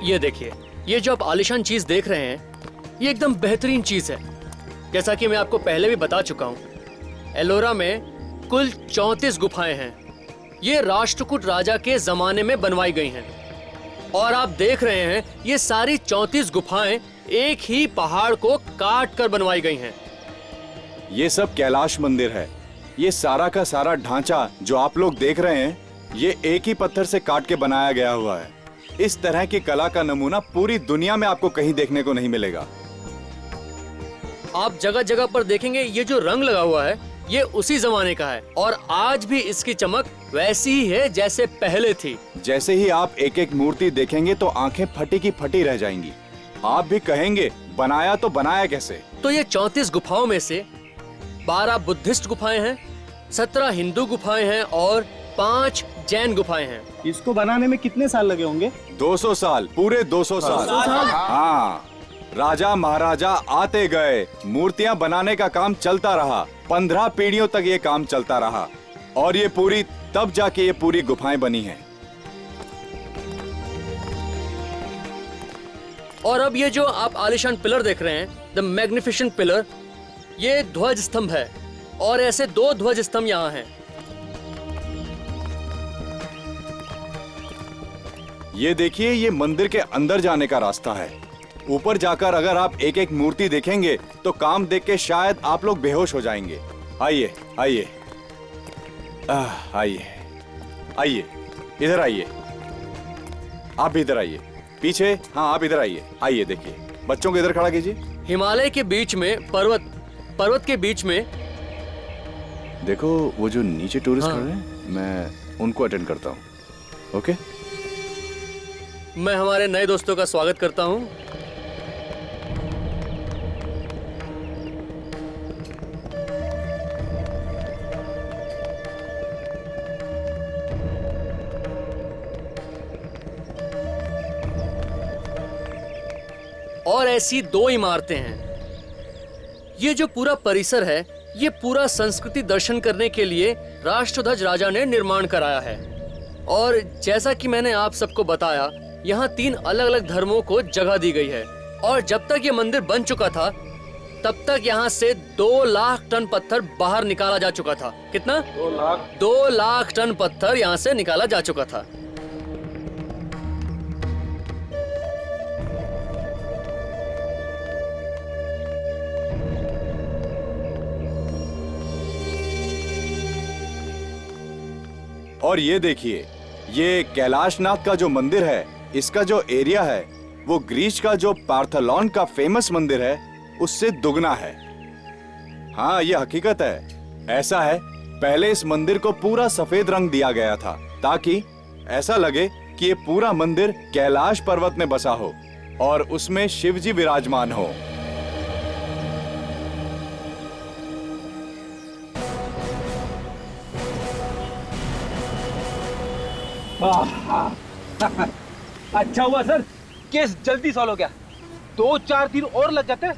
ये देखिए, ये जो आप आलिशान चीज देख रहे हैं, ये एकदम बेहतरीन चीज है। जैसा कि मैं आपको पहले भी बता चुका हूँ, एलोरा में कुल 34 गुफाएं हैं। ये राष्ट्रकूट राजा के जमाने में बनवाई गई हैं। और आप देख रहे हैं, ये सारी 34 गुफाएं एक ही पहाड़ को काट कर बनवाई गई हैं। ये सब कैलाश मंदिर है। ये सारा का सारा ढांचा जो आप लोग देख रहे हैं, ये एक ही पत्थर से काट के बनाया गया हुआ है। इस तरह की कला का नमूना पूरी दुनिया में आपको कहीं देखने को नहीं मिलेगा। आप जगह जगह पर देखेंगे, ये जो रंग लगा हुआ है, ये उसी जमाने का है और आज भी इसकी चमक वैसी ही है जैसे पहले थी। जैसे ही आप एक एक मूर्ति देखेंगे तो आंखें फटी की फटी रह जाएंगी। आप भी कहेंगे, बनाया तो बनाया कैसे? तो ये 34 गुफाओं में से 12 बुद्धिस्ट गुफाएं हैं, 17 हिंदू गुफाएं हैं और 5 जैन गुफाएं हैं। इसको बनाने में कितने साल लगे होंगे? 200 साल, पूरे 200 साल। हाँ, राजा महाराजा आते गए, मूर्तियां बनाने का काम चलता रहा। 15 पीढ़ियों तक ये काम चलता रहा और ये पूरी तब जाके ये पूरी गुफाएं बनी हैं। और अब ये जो आप आलिशान पिलर देख रहे हैं, द मैग्निफिसेंट पिलर, ये ध्वज स्तंभ है और ऐसे 2 ध्वज स्तंभ यहाँ हैं। ये देखिए, ये मंदिर के अंदर जाने का रास्ता है। ऊपर जाकर अगर आप एक एक मूर्ति देखेंगे तो काम देख के शायद आप लोग बेहोश हो जाएंगे। आइए आइए आइए आइए, इधर आइए। आप भी इधर आइए, पीछे। हाँ, आप इधर आइए। आइए देखिए, बच्चों को इधर खड़ा कीजिए। हिमालय के बीच में पर्वत के बीच में देखो, वो जो नीचे टूरिस्ट हाँ। खड़े हैं, मैं उनको अटेंड करता हूँ। ओके, मैं हमारे नए दोस्तों का स्वागत करता हूँ। और ऐसी 2 इमारतें हैं। ये जो पूरा परिसर है, ये पूरा संस्कृति दर्शन करने के लिए राष्ट्रध्वज राजा ने निर्माण कराया है। और जैसा कि मैंने आप सबको बताया, यहाँ 3 अलग अलग धर्मों को जगह दी गई है। और जब तक ये मंदिर बन चुका था, तब तक यहाँ से 2 लाख टन पत्थर बाहर निकाला जा चुका था। कितना? 2 लाख टन पत्थर यहाँ से निकाला जा चुका था। और ये देखिए, ये कैलाशनाथ का जो मंदिर है, इसका जो एरिया है, वो ग्रीस का जो पार्थेनॉन का फेमस मंदिर है, उससे दुगना है। हाँ, ये हकीकत है। ऐसा है, पहले इस मंदिर को पूरा सफेद रंग दिया गया था ताकि ऐसा लगे कि ये पूरा मंदिर कैलाश पर्वत में बसा हो और उसमें शिव जी विराजमान हो। अच्छा हुआ सर, केस जल्दी सॉल्व हो गया। 2-4 दिन और लग जाते,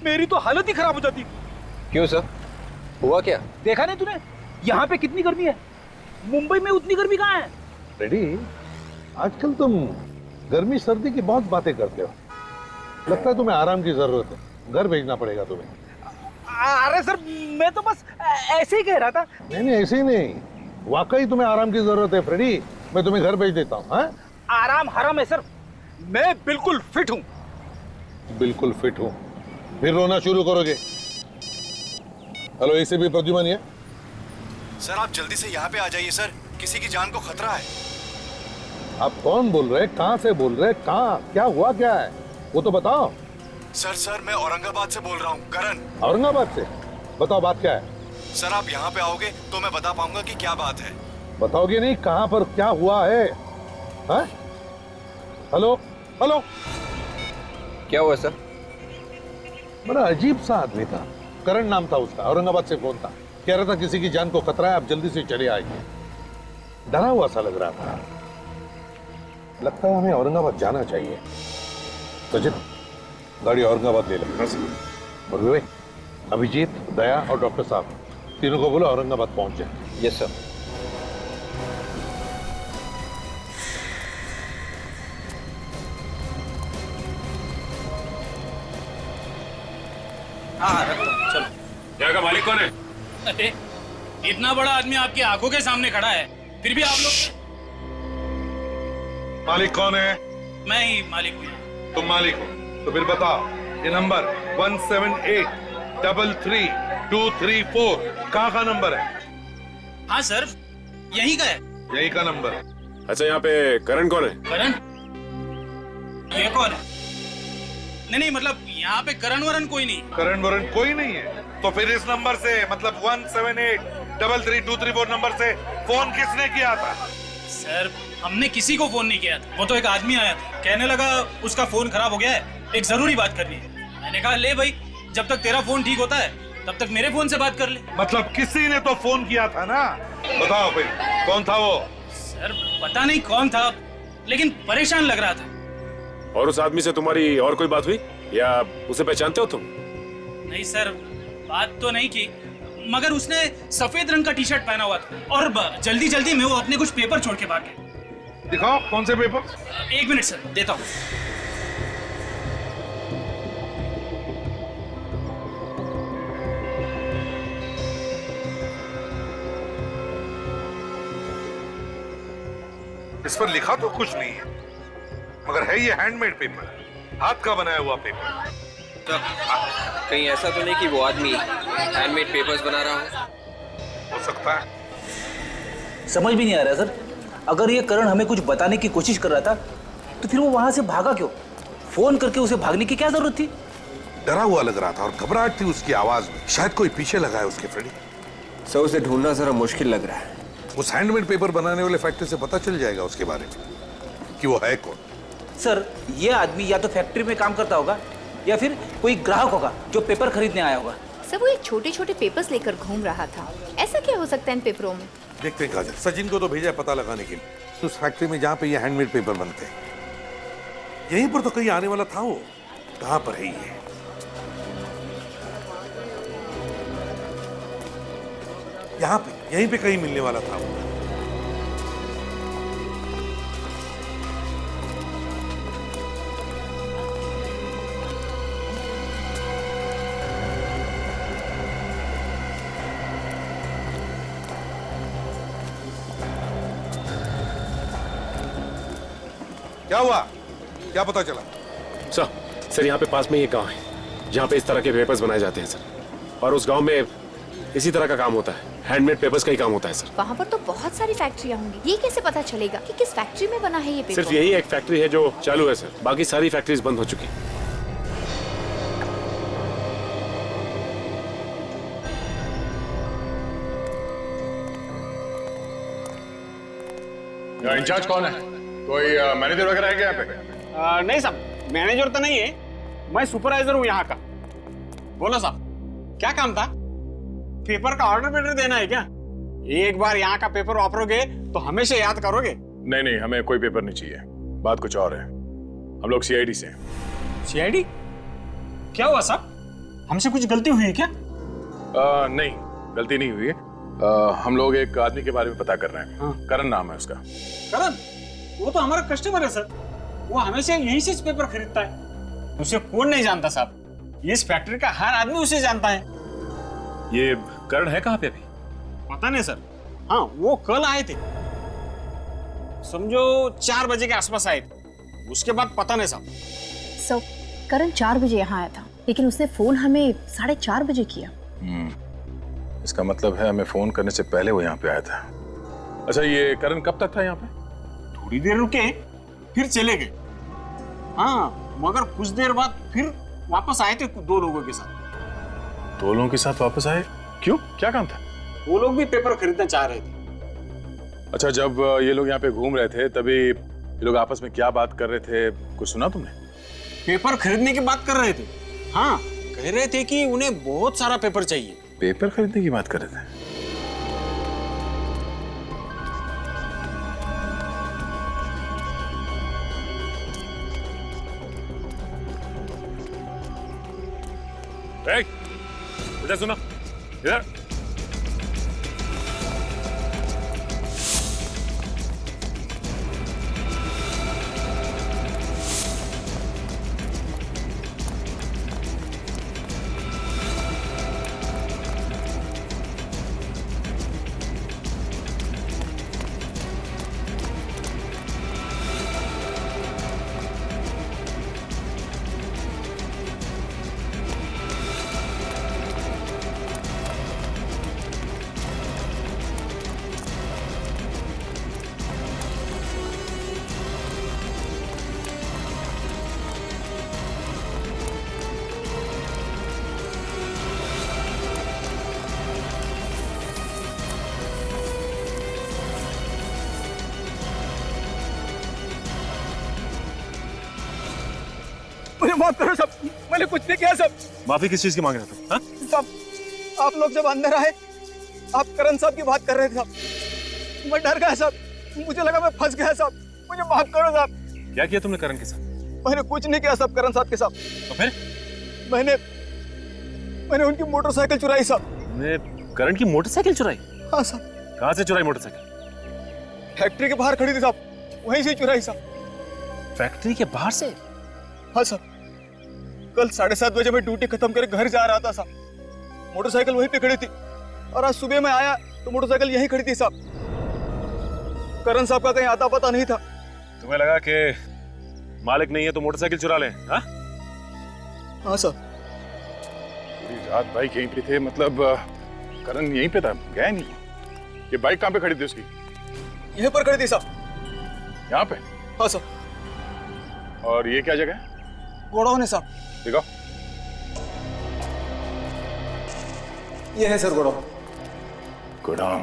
मेरी तो हालत ही खराब हो जाती। क्यों सर, हुआ क्या? देखा नहीं तूने यहाँ पे कितनी गर्मी है? मुंबई में उतनी गर्मी कहाँ है? रेडी, आजकल तुम गर्मी सर्दी की बहुत बातें करते हो। लगता है तुम्हें आराम की जरूरत है, घर भेजना पड़ेगा तुम्हें। अरे सर, मैं तो बस ऐसे ही कह रहा था। नहीं, ऐसे ही नहीं, वाकई तुम्हें आराम की जरूरत है फ्रेडी। मैं तुम्हें घर भेज देता हूँ। आराम हराम है सर, मैं बिल्कुल फिट हूँ। बिल्कुल फिट हूँ, फिर रोना शुरू करोगे? हेलो, एसीपी प्रद्युमन है। सर, आप जल्दी से यहाँ पे आ जाइए सर, किसी की जान को खतरा है। आप कौन बोल रहे हैं? कहाँ से बोल रहे हैं? कहाँ, क्या हुआ, क्या है वो तो बताओ। सर, मैं औरंगाबाद से बोल रहा हूँ, करण। औरंगाबाद से? बताओ, बात क्या है? सर, आप यहाँ पे आओगे तो मैं बता पाऊंगा कि क्या बात है। बताओगे नहीं? कहाँ पर क्या हुआ है? हाँ? हेलो हेलो, क्या हुआ सर? बड़ा अजीब सा आदमी था, करण नाम था उसका, औरंगाबाद से फोन था, कह रहा था किसी की जान को खतरा है, आप जल्दी से चले आइए। डरा हुआ सा लग रहा था। लगता है हमें औरंगाबाद जाना चाहिए। सचिन, गाड़ी औरंगाबाद ले लो। और विवेक, अभिजीत, दया और डॉक्टर साहब, तीनों को बोलो औरंगाबाद पहुंच जाए। Yes sir. हाँ रख दो, चलो। यहाँ का मालिक कौन है? अरे इतना बड़ा आदमी आपकी आंखों के सामने खड़ा है, फिर भी आप लोग। मालिक कौन है? मैं ही मालिक हूँ। तुम मालिक हो तो फिर बताओ, ये नंबर 178333234 कहाँ का नंबर है? हाँ सर, यही का है। यही का नंबर है। अच्छा, यहाँ पे करण कौन है? करण? ये कौन है? नहीं मतलब यहाँ पे करण वरण कोई नहीं। करण वरण कोई नहीं है तो फिर इस नंबर से मतलब 178333234 नंबर से फोन किसने किया था? सर हमने किसी को फोन नहीं किया था, वो तो एक आदमी आया था, कहने लगा उसका फोन खराब हो गया है, एक जरूरी बात करनी है। मैंने कहा ले भाई, जब तक तेरा फोन ठीक होता है तब तक मेरे फोन से बात कर ले। मतलब किसी ने तो फोन किया था ना? बताओ भाई कौन था वो? सर पता नहीं कौन था, लेकिन परेशान लग रहा था। और उस आदमी से तुम्हारी और कोई बात हुई या उसे पहचानते हो तुम? नहीं सर, बात तो नहीं की, मगर उसने सफेद रंग का टी शर्ट पहना हुआ था और जल्दी जल्दी में वो अपने कुछ पेपर छोड़ के भाग गया। दिखाओ कौन से पेपर? एक मिनट सर, देता हूँ। इस पर लिखा तो कुछ नहीं है, मगर है ये हैंडमेड पेपर, हाथ का बनाया हुआ पेपर। तो कहीं ऐसा तो नहीं कि वो आदमी हैंडमेड पेपर्स बना रहा हो? हो सकता है। समझ भी नहीं आ रहा सर, अगर ये करण हमें कुछ बताने की कोशिश कर रहा था तो फिर वो वहां से भागा क्यों? फोन करके उसे भागने की क्या जरूरत थी? डरा हुआ लग रहा था और घबराहट थी उसकी आवाज में, शायद कोई पीछे लगा है उसके। फ्रेडी सर उसे ढूंढना जरा मुश्किल लग रहा है। उस हैंडमेड पेपर बनाने वाले फैक्ट्री से पता चल जाएगा उसके बारे में कि वो है कौन। सर ये आदमी या तो फैक्ट्री में काम करता होगा या फिर कोई ग्राहक होगा जो पेपर खरीदने आया होगा। सर वो ये छोटे छोटे पेपर्स लेकर घूम रहा था, ऐसा क्या हो सकता है इन पेपरों में? देखते हैं काजल, सचिन को तो भेजा है पता लगाने के लिए उस फैक्ट्री में जहाँ पे ये हैंडमेड पेपर बनते हैं। यहीं पर तो कहीं आने वाला था वो, कहाँ पर है ये? यहाँ पे, यहीं पे कहीं मिलने वाला था वो। क्या हुआ? क्या पता चला? सर यहाँ पे पास में ये गांव है जहाँ पे इस तरह के पेपर्स बनाए जाते हैं सर, और उस गांव में इसी तरह का काम होता है, हैंडमेड पेपर्स का ही काम होता है सर। वहाँ पर तो बहुत सारी फैक्ट्रियाँ होंगी, ये कैसे पता चलेगा कि किस फैक्ट्री में बना है ये पेपर? सिर्फ यही एक फैक्ट्री है जो चालू है सर, बाकी सारी फैक्ट्रीज बंद हो चुकी हैं। इंचार्ज कौन है? कोई मैनेजर वगैरह है क्या यहाँ पे? नहीं साहब, मैनेजर तो नहीं है, मैं सुपरवाइजर हूँ यहाँ का। बोलो साहब, क्या काम था? पेपर का ऑर्डर देना है क्या? एक बार यहाँ का पेपर वापरोगे तो हमेशा याद करोगे। नहीं, हमें कोई पेपर नहीं चाहिए, बात कुछ और है। हम लोग सीआईडी से हैं। सीआईडी? क्या हुआ साहब, हमसे कुछ गलती हुई है क्या? नहीं, गलती नहीं हुई है। हम लोग एक आदमी के बारे में पता कर रहे हैं। हाँ। करण नाम है उसका। करण? वो तो हमारा कस्टमर है सर, वो हमेशा यहीं से पेपर खरीदता है। उसे कौन नहीं जानता साहब, इस फैक्ट्री का हर आदमी उसे जानता है। ये करण है कहाँ पे अभी? पता नहीं सर। हाँ वो कल आए थे, समझो 4 बजे के आसपास आए थे, उसके बाद पता नहीं साहब। सर करण 4 बजे यहाँ आया था, लेकिन उसने फोन हमें 4:30 बजे किया। इसका मतलब है हमें फोन करने से पहले वो यहाँ पे आया था। अच्छा, ये करण कब तक था यहाँ पे? थोड़ी देर रुके फिर चले गए। हाँ मगर कुछ देर बाद फिर वापस आए थे 2 लोगों के साथ। 2 लोगों के साथ वापस आए? क्यों, क्या काम था? वो लोग भी पेपर खरीदना चाह रहे थे। अच्छा, जब ये लोग यहाँ पे घूम रहे थे तभी ये लोग आपस में क्या बात कर रहे थे, कुछ सुना तुमने? पेपर खरीदने की बात कर रहे थे। हाँ कह रहे थे कि उन्हें बहुत सारा पेपर चाहिए। पेपर खरीदने की बात कर रहे थे? इधर सुनो, इधर। मुझे माफ करो साहब, मैंने कुछ नहीं किया साहब। माफी किस चीज की मांग रहे थे? हाँ? साहब आप लोग जब अंदर आए, आप करण साहब की बात कर रहे थे साहब, मैं डर गया साहब, मुझे लगा मैं फंस गया साहब, मुझे माफ करो साहब। क्या किया तुमने करण के साथ? मैंने कुछ नहीं किया साहब करण साहब के साथ। तो फिर? मैंने उनकी मोटरसाइकिल चुराई साहब। तुमने करण की मोटरसाइकिल चुराई? हाँ साहब। कहाँ से चुराई मोटरसाइकिल? फैक्ट्री के बाहर खड़ी थी साहब, वहीं से चुराई साहब। फैक्ट्री के बाहर से? हाँ साहब, कल 7:30 बजे मैं ड्यूटी खत्म करके घर जा रहा था साहब, मोटरसाइकिल वहीं पे खड़ी थी, और आज सुबह मैं आया तो मोटरसाइकिल यहीं खड़ी थी साहब। करण साहब का कहीं आता पता नहीं था। तुम्हें लगा कि मालिक नहीं है तो मोटरसाइकिल चुरा लें? हाँ? हाँ साहब। पूरी रात बाइक यहीं पे थे, मतलब करण यहीं पे था, गया नहीं? ये बाइक कहाँ पे खड़ी थी उसकी? यहीं पर खड़ी थी साहब। यहाँ पे? हाँ साहब। और ये क्या जगह है? गोडाउन है साहब। दिखाओ। ये है सर गोडाउन। गोडाउन।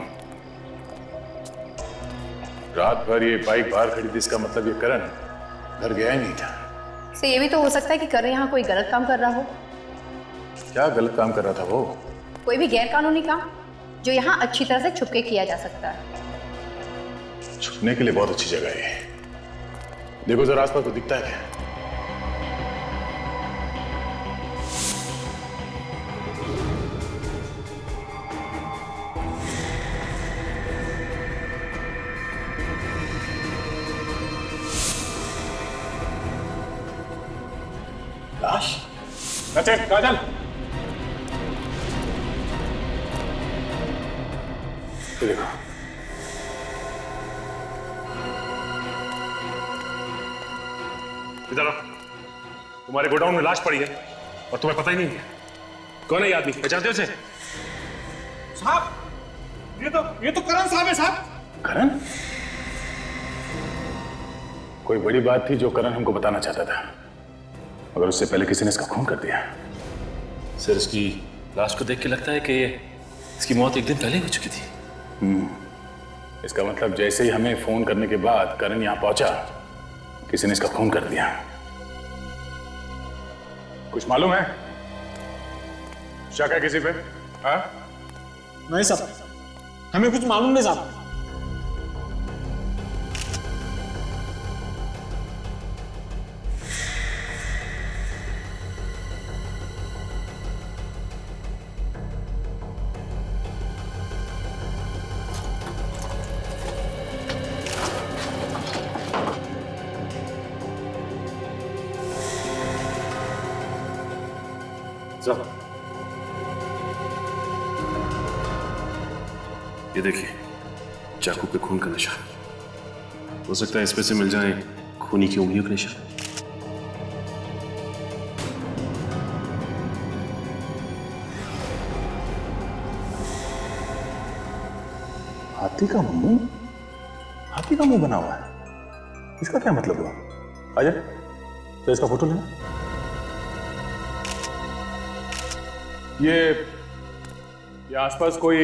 रात भर ये बाइक बाहर खड़ी थी, इसका मतलब ये करण घर गया ही नहीं था। से ये भी तो हो सकता है कि करण यहाँ कोई गलत काम कर रहा हो। क्या गलत काम कर रहा था वो? कोई भी गैर कानूनी काम जो यहाँ अच्छी तरह से छुप के किया जा सकता है। छुपने के लिए बहुत अच्छी जगह है। देखो जरा आसपास को दिखता है क्या? लाश? काजल, देखो इधर आओ। तुम्हारे गोडाउन में लाश पड़ी है और तुम्हें पता ही नहीं है। कौन है ये आदमी? पहचानते हो उसे? साहब, ये तो करण साहब है साहब। करण? कोई बड़ी बात थी जो करण हमको बताना चाहता था, मगर उससे पहले किसी ने इसका खून कर दिया। सर, इसकी लाश को देख के लगता है कि इसकी मौत एक दिन पहले हो चुकी थी। इसका मतलब जैसे ही हमें फोन करने के बाद करण यहाँ पहुंचा, किसी ने इसका खून कर दिया। कुछ मालूम है? शक है किसी पे? हाँ? नहीं साहब, हमें कुछ मालूम नहीं साहब। ये देखिए, चाकू पे खून का निशान। हो सकता है इसमें से मिल जाए खूनी की उंगलियों के निशान। हाथी का मुंह? हाथी का मुंह बना हुआ है, इसका क्या मतलब हुआ? अजय, तो इसका फोटो लेना। ये आसपास कोई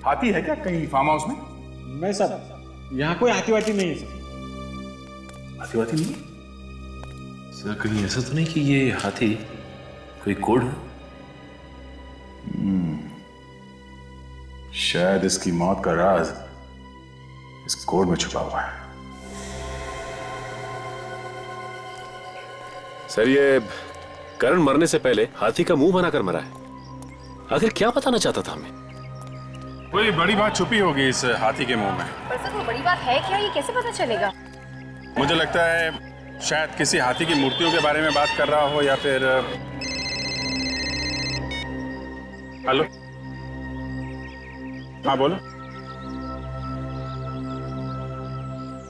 हाथी है क्या कहीं फार्म हाउस में? नहीं सर, यहाँ कोई हाथी वाथी नहीं है सर। हाथी वाथी नहीं? सर, कहीं ऐसा तो नहीं कि ये हाथी कोई कोड हो? शायद इसकी मौत का राज इस कोड में छुपा हुआ है। सर, ये करण मरने से पहले हाथी का मुंह बनाकर मरा है। आखिर क्या बताना चाहता था हमें? कोई बड़ी बात छुपी होगी इस हाथी के मुंह में। पर सर, वो बड़ी बात है क्या? ये कैसे पता चलेगा? मुझे लगता है शायद किसी हाथी की मूर्तियों के बारे में बात कर रहा हो, या फिर हेलो, हाँ बोलो।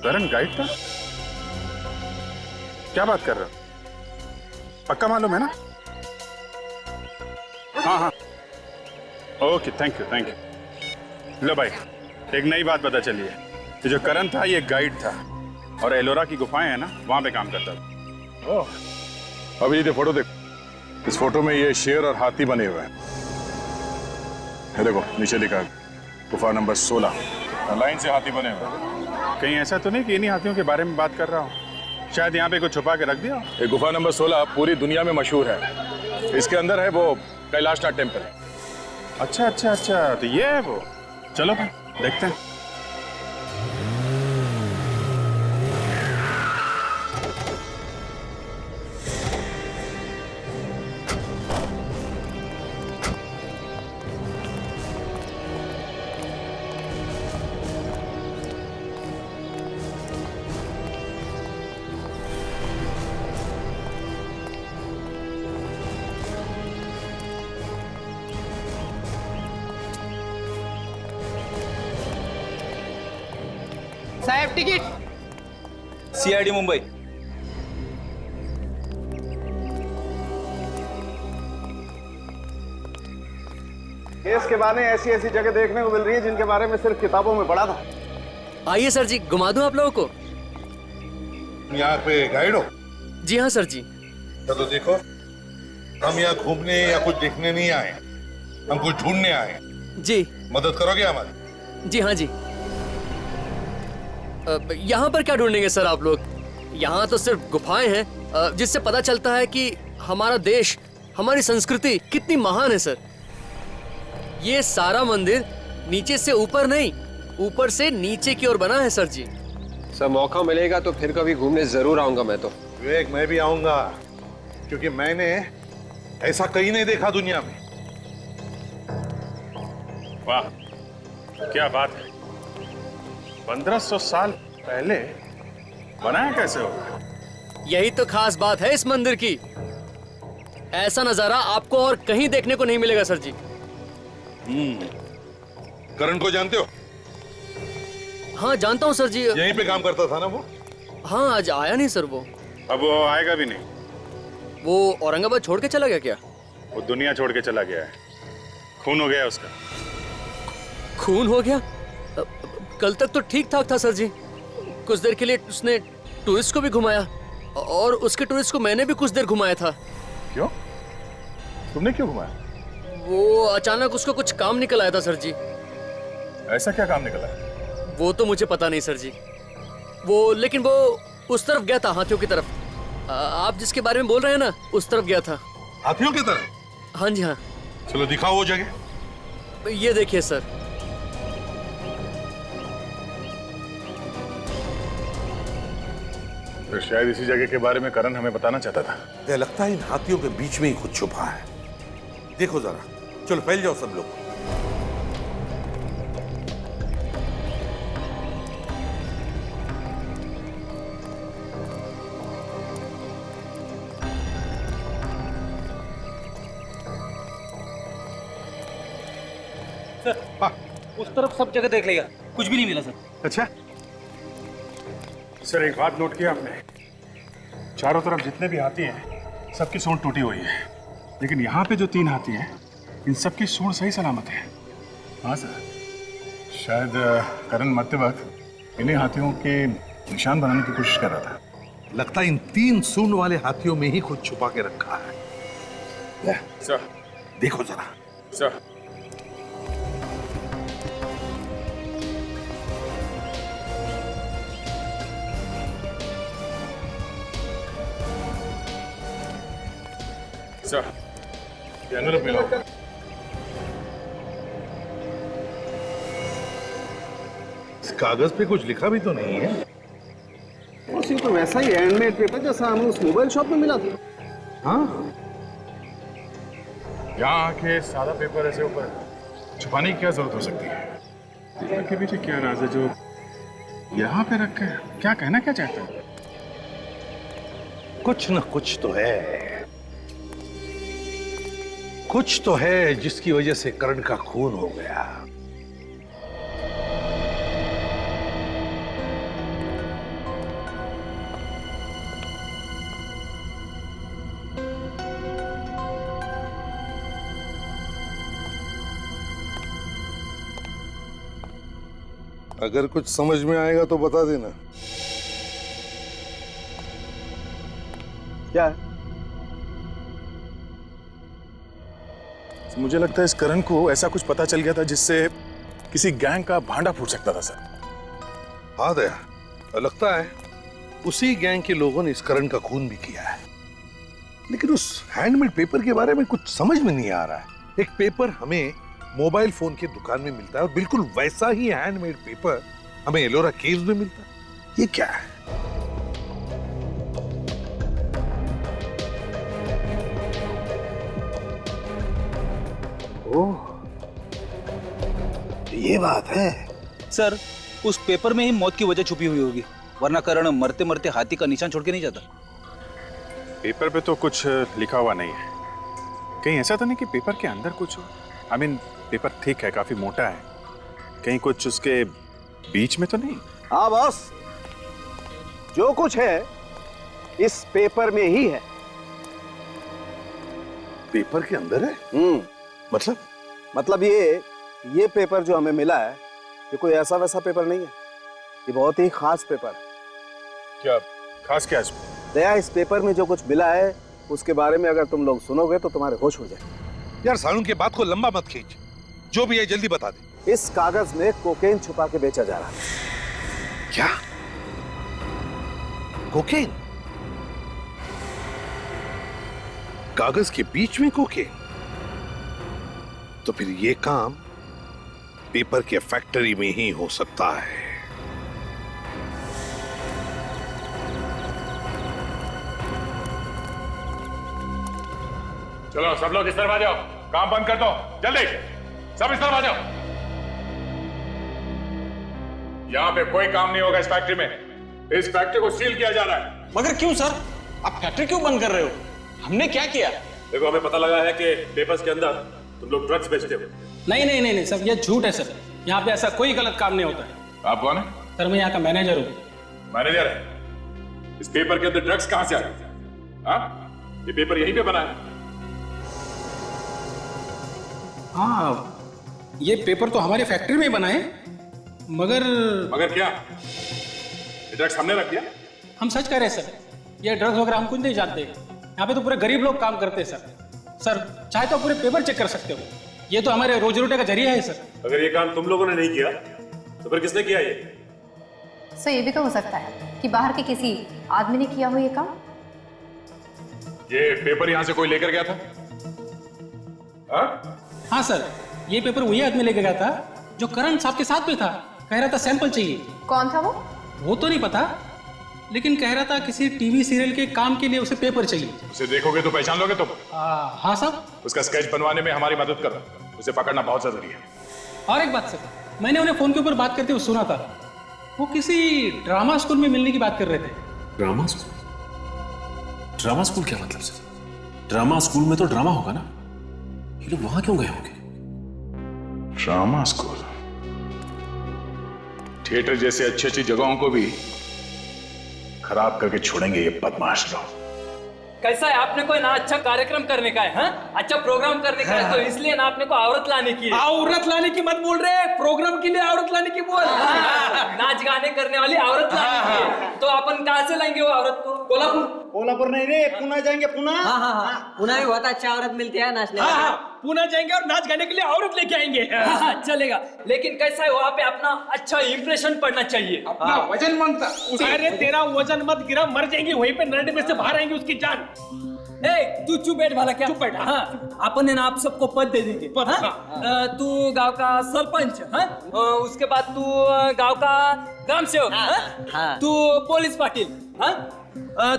करण गाइड था? क्या बात कर रहे हो? पक्का मालूम है ना? हाँ हाँ, okay, thank you thank you. लो भाई, एक नई बात पता चली है। ये जो करण था ये गाइड था, और एलोरा की गुफाएं है ना, वहां पे काम करता था। ओह, अभी ये फोटो देखो। इस फोटो में ये शेर और हाथी बने हुए हैं। ये देखो नीचे लिखा है गुफा नंबर 16। लाइन से हाथी बने हुए हैं। कहीं ऐसा तो नहीं कि इन्हीं हाथियों के बारे में बात कर रहा हूँ? शायद यहाँ पे कुछ छुपा के रख दिया। ये गुफा नंबर 16 पूरी दुनिया में मशहूर है। इसके अंदर है वो कैलाशनाथ टेम्पल। अच्छा अच्छा अच्छा, तो ये है वो। चलो भाई देखते हैं। साहेब टिकट। CID मुंबई। केस के बारे ऐसी ऐसी जगह देखने को मिल रही है जिनके बारे में सिर्फ किताबों में पढ़ा था। आइए सर जी, घुमा दूं आप लोगों को। यहाँ पे गाइड हो? जी हाँ सर जी। चलो देखो, हम यहाँ घूमने या कुछ देखने नहीं आए, हम कुछ ढूंढने आए। जी। मदद करोगे हमारी? जी हाँ जी। यहाँ पर क्या ढूंढेंगे सर आप लोग? यहाँ तो सिर्फ गुफाएं हैं जिससे पता चलता है कि हमारा देश, हमारी संस्कृति कितनी महान है सर। ये सारा मंदिर नीचे से ऊपर नहीं, ऊपर से नीचे की ओर बना है सर जी। सर मौका मिलेगा तो फिर कभी घूमने जरूर आऊंगा मैं तो। विवेक, मैं भी आऊंगा, क्योंकि मैंने ऐसा कहीं नहीं देखा दुनिया में। वाह क्या बात है, 1500 साल पहले बनाया कैसे होगा? यही तो खास बात है इस मंदिर की। ऐसा नजारा आपको और कहीं देखने को नहीं मिलेगा सर जी। करण को जानते हो? हाँ जानता हूँ सर जी। यहीं पे काम करता था ना वो? हाँ आज आया नहीं सर वो। अब वो आएगा भी नहीं। वो औरंगाबाद छोड़ के चला गया क्या? वो दुनिया छोड़ के चला गया है, खून हो गया उसका। खून हो गया? कल तक तो ठीक ठाक था सर जी। कुछ देर के लिए उसने टूरिस्ट को भी घुमाया और उसके टूरिस्ट को मैंने भी कुछ देर घुमाया था। क्यों? तुमने क्यों घुमाया? वो अचानक उसको कुछ काम निकल आया था सर जी। ऐसा क्या काम निकला? वो तो मुझे पता नहीं सर जी। लेकिन वो उस तरफ गया था, हाथियों की तरफ। आप जिसके बारे में बोल रहे हैं ना, उस तरफ गया था। हाथियों की तरफ? हाँ जी हाँ। चलो दिखाओ वो जगह। ये देखिए सर। तो शायद इसी जगह के बारे में करण हमें बताना चाहता था। मुझे लगता है इन हाथियों के बीच में ही कुछ छुपा है। देखो जरा, चलो फैल जाओ सब लोग। सर उस तरफ सब जगह देख लिया, कुछ भी नहीं मिला सर। अच्छा सर, एक बात नोट किया आपने? चारों तरफ जितने भी हाथी हैं सबकी सूंड टूटी हुई है, लेकिन यहाँ पे जो 3 हाथी हैं इन सबकी सूंड सही सलामत है। हाँ सर, शायद करण मरते वक्त इन्हीं हाथियों के निशान बनाने की कोशिश कर रहा था। लगता है इन 3 सूंड वाले हाथियों में ही कुछ छुपा के रखा है। सर देखो जरा। सर ये एनवेलप मिला। इस कागज पे कुछ लिखा भी तो नहीं है। उसी तो वैसा ही हैंडमेड पेपर जैसा हमें उस मोबाइल शॉप में मिला था। हाँ, यहाँ आके सादा पेपर ऐसे ऊपर छुपाने की क्या जरूरत हो सकती है? इनके पीछे क्या राज है जो यहाँ पे रख के? क्या कहना क्या चाहते हैं? कुछ न कुछ तो है, कुछ तो है जिसकी वजह से करण का खून हो गया। अगर कुछ समझ में आएगा तो बता देना। क्या है? मुझे लगता है इस करण को ऐसा कुछ पता चल गया था जिससे किसी गैंग का भांडा फूट सकता था सर। हाँ दया, लगता है उसी गैंग के लोगों ने इस करण का खून भी किया है, लेकिन उस हैंडमेड पेपर के बारे में कुछ समझ में नहीं आ रहा है। एक पेपर हमें मोबाइल फोन की दुकान में मिलता है और बिल्कुल वैसा ही हैंडमेड पेपर हमें एलोरा केव्स में मिलता है। ये क्या है? ओह, ये बात है। सर, उस पेपर में ही मौत की वजह छुपी हुई होगी, वरना करण मरते मरते हाथी का निशान छोड़ के नहीं जाता। पेपर पे तो कुछ लिखा हुआ नहीं है। कहीं ऐसा तो नहीं कि पेपर के अंदर कुछ हो? आई मीन पेपर थिक है, काफी मोटा है, कहीं कुछ उसके बीच में तो नहीं? हाँ बॉस, जो कुछ है इस पेपर में ही है। पेपर के अंदर है? मतलब ये पेपर जो हमें मिला है, ये कोई ऐसा वैसा पेपर नहीं है, ये बहुत ही खास पेपर है। क्या खास क्या इसमें? दया, इस पेपर में जो कुछ मिला है उसके बारे में अगर तुम लोग सुनोगे तो तुम्हारे होश हो जाए। यार सालून के बात को लंबा मत खींच, जो भी है जल्दी बता दे। इस कागज में कोकेन छुपा के बेचा जा रहा है। क्या? कोकेन? कागज के बीच में कोकेन? तो फिर ये काम पेपर के फैक्ट्री में ही हो सकता है। चलो सब लोग इस तरफ आ जाओ, काम बंद कर दो, जल्दी सब इस तरफ आ जाओ। यहाँ पे कोई काम नहीं होगा इस फैक्ट्री में। इस फैक्ट्री को सील किया जा रहा है। मगर क्यों सर? आप फैक्ट्री क्यों बंद कर रहे हो? हमने क्या किया? देखो, हमें पता लगा है कि पेपर्स के अंदर तुम लोग ड्रग्स बेचते हो। नहीं सर, ये झूठ है सर। यहाँ पे ऐसा कोई गलत काम नहीं होता है। आप कौन है? सर, मैं यहाँ का मैनेजर हूँ। मैनेजर है? इस पेपर के अंदर ड्रग्स कहां से आ गए? हाँ, ये पेपर यहीं पे बना है। हाँ, ये पेपर तो हमारे फैक्ट्री में ही बना है, मगर क्या? ये ड्रग्स हमने रख दिया? हम सच कह रहे हैं सर। ये ड्रग्स वगैरह हम कुछ नहीं जानते। यहाँ पे तो पूरे गरीब लोग काम करते हैं सर। चाहे तो पूरे पेपर चेक कर सकते हो। ये तो हमारे रोजी रोटी का जरिया है सर। अगर ये काम तुम लोगों ने नहीं किया तो फिर किसने किया ये? सर, ये भी तो हो सकता है कि बाहर के किसी आदमी ने किया हो ये काम। ये पेपर यहां से कोई लेकर गया था? हाँ? हाँ सर, ये पेपर वही आदमी लेके गया था जो करण साहब के साथ में था। कह रहा था सैंपल चाहिए। कौन था वो तो नहीं पता, लेकिन कह रहा था किसी टीवी सीरियल के काम के लिए उसे पेपर चाहिए। उसे देखोगे तो पहचान लोगे तुम? हाँ साहब। उसका स्केच बनवाने में हमारी मदद करो, उसे पकड़ना बहुत जरूरी है। और एक बात सर, मैंने उन्हें फोन के ऊपर बात करते हुए सुना था। वो किसी ड्रामा स्कूल में मिलने की बात कर रहे थे। Drama school? ड्रामा स्कूल क्या मतलब सर? ड्रामा स्कूल में तो ड्रामा होगा ना, ये लोग वहां क्यों गए होंगे? Drama school? थिएटर जैसे अच्छी अच्छी जगहों को भी खराब करके छोड़ेंगे ये बदमाश लोग। कैसा है, आपने कोई ना अच्छा कार्यक्रम करने का है, हाँ? अच्छा प्रोग्राम करने का है, तो इसलिए ना आपने को औरत लाने की है। औरत लाने की मत बोल रहे, प्रोग्राम के लिए औरत लाने की बोल। नाच गाने करने वाली औरत लाने की है। तो अपन कहाँ से लाएंगे वो औरत को? कोल्हापुर नहीं रे, पुणे जाएंगे। पुणे? हाँ, पुणे में बहुत अच्छा औरत मिलती है नाचने वाली। पुणे जाएंगे और नाच गाने के लिए औरत लेके आएंगे। चलेगा, लेकिन कैसा है, वहाँ पे अपना अच्छा इंप्रेशन पड़ना चाहिए। अपना वजन मांगता। अरे तेरा वजन मत गिरा, मर जाएंगे वहीं पे, नरडे में से बाहर आएंगे उसकी जान। तू चुप बैठ वाला क्या? चुप बैठ। हाँ, अपन है ना आप सबको पद दे देंगे। तू गांव का सरपंच, हाँ? उसके बाद तू गांव का ग्राम सेवक, हाँ? तू पुलिस पाटिल, हाँ?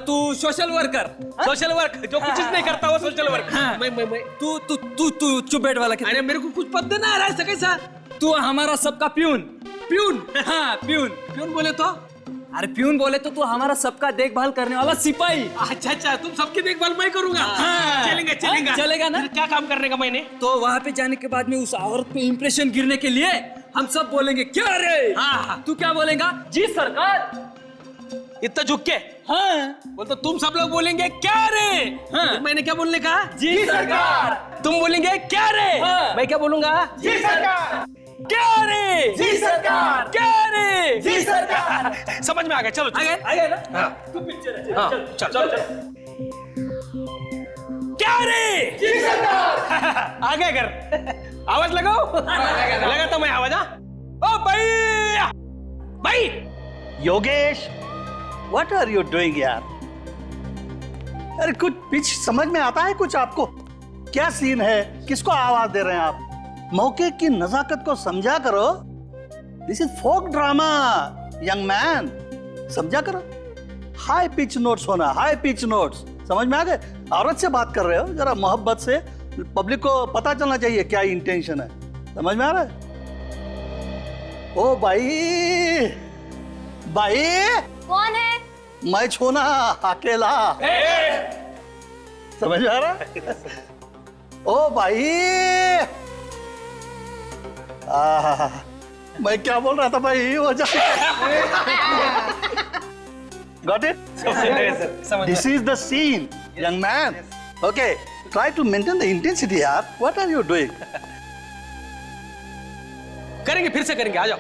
तू सोशल वर्कर। सोशल वर्क जो कुछ नहीं करता वो सोशल वर्क। मैं तू चुप बैठ वाला क्या? अरे मेरे को कुछ पद देना आ रहा है कैसा? तू हमारा सबका प्यून। प्यून? हाँ, प्यून बोले तो? अरे प्यून बोले तो तू हमारा सबका देखभाल करने वाला सिपाही। अच्छा, तुम सबकी देखभाल मैं करूंगा। चलेगा ना? क्या काम करने का मैंने? तो वहाँ पे जाने के बाद में उस औरत पे इंप्रेशन गिरने के लिए हम सब बोलेंगे क्या रे? तू क्या बोलेगा? जी सरकार। इतना झुक के? हाँ। बोल तो तुम सब लोग बोलेंगे क्या रे? हाँ। मैंने क्या बोलने का? जी सरकार। तुम बोलेंगे क्या रे? हाँ। मैं क्या बोलूंगा? जी सरकार। क्या रे? जी सरकार। क्या रे? जी सरकार। समझ में आ गया। चलो आ गया ना? हाँ। तू पिक्चर है, चल। क्या रे? जी सरकार। आ गया घर। आवाज लगाओ। लगा तो मैं आवाज। ओ भाई Yogesh, what are you doing यार? अरे कुछ पिच समझ में आता है कुछ आपको? क्या सीन है, किसको आवाज दे रहे हैं आप? मौके की नजाकत को समझा करो। This is folk drama young man, समझा करो। हाई पिच नोट्स होना, हाई पिच नोट्स, समझ में आ गए? औरत से बात कर रहे हो, जरा मोहब्बत से, पब्लिक को पता चलना चाहिए क्या इंटेंशन है। समझ में आ रहा है? ओ भाई, भाई कौन है? मैं छोना अकेला। समझ में आ रहा है? ओ भाई, मैं क्या बोल रहा था भाई? वो Got it? This is the scene, young man. Okay, try to maintain the intensity, yaar. What are you doing? करेंगे, फिर से करेंगे, आ जाओ।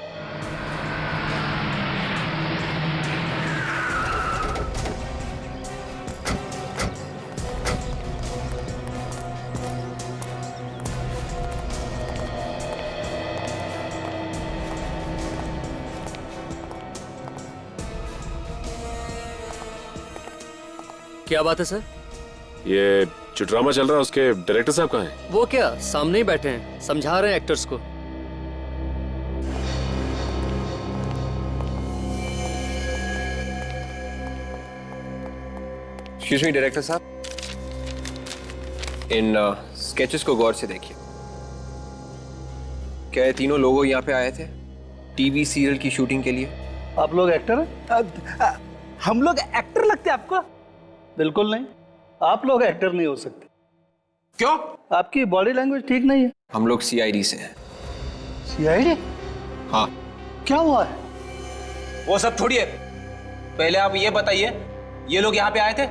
क्या बात है सर? ये जो ड्रामा चल रहा है उसके डायरेक्टर साहब कहाँ हैं? वो क्या सामने ही बैठे हैं, समझा रहे हैं एक्टर्स को। एक्सक्यूज मी डायरेक्टर साहब, इन स्केचेस को गौर से देखिए। क्या ये तीनों लोग यहाँ पे आए थे टीवी सीरियल की शूटिंग के लिए? आप लोग एक्टर हैं? हम लोग एक्टर लगते हैं आपको? बिल्कुल नहीं, आप लोग एक्टर नहीं हो सकते। क्यों? आपकी बॉडी लैंग्वेज ठीक नहीं है। हम लोग सीआईडी से हैं। सीआईडी? हाँ। क्या हुआ है? वो सब छोड़िए, पहले आप ये बताइए, ये लोग यहाँ पे आए थे?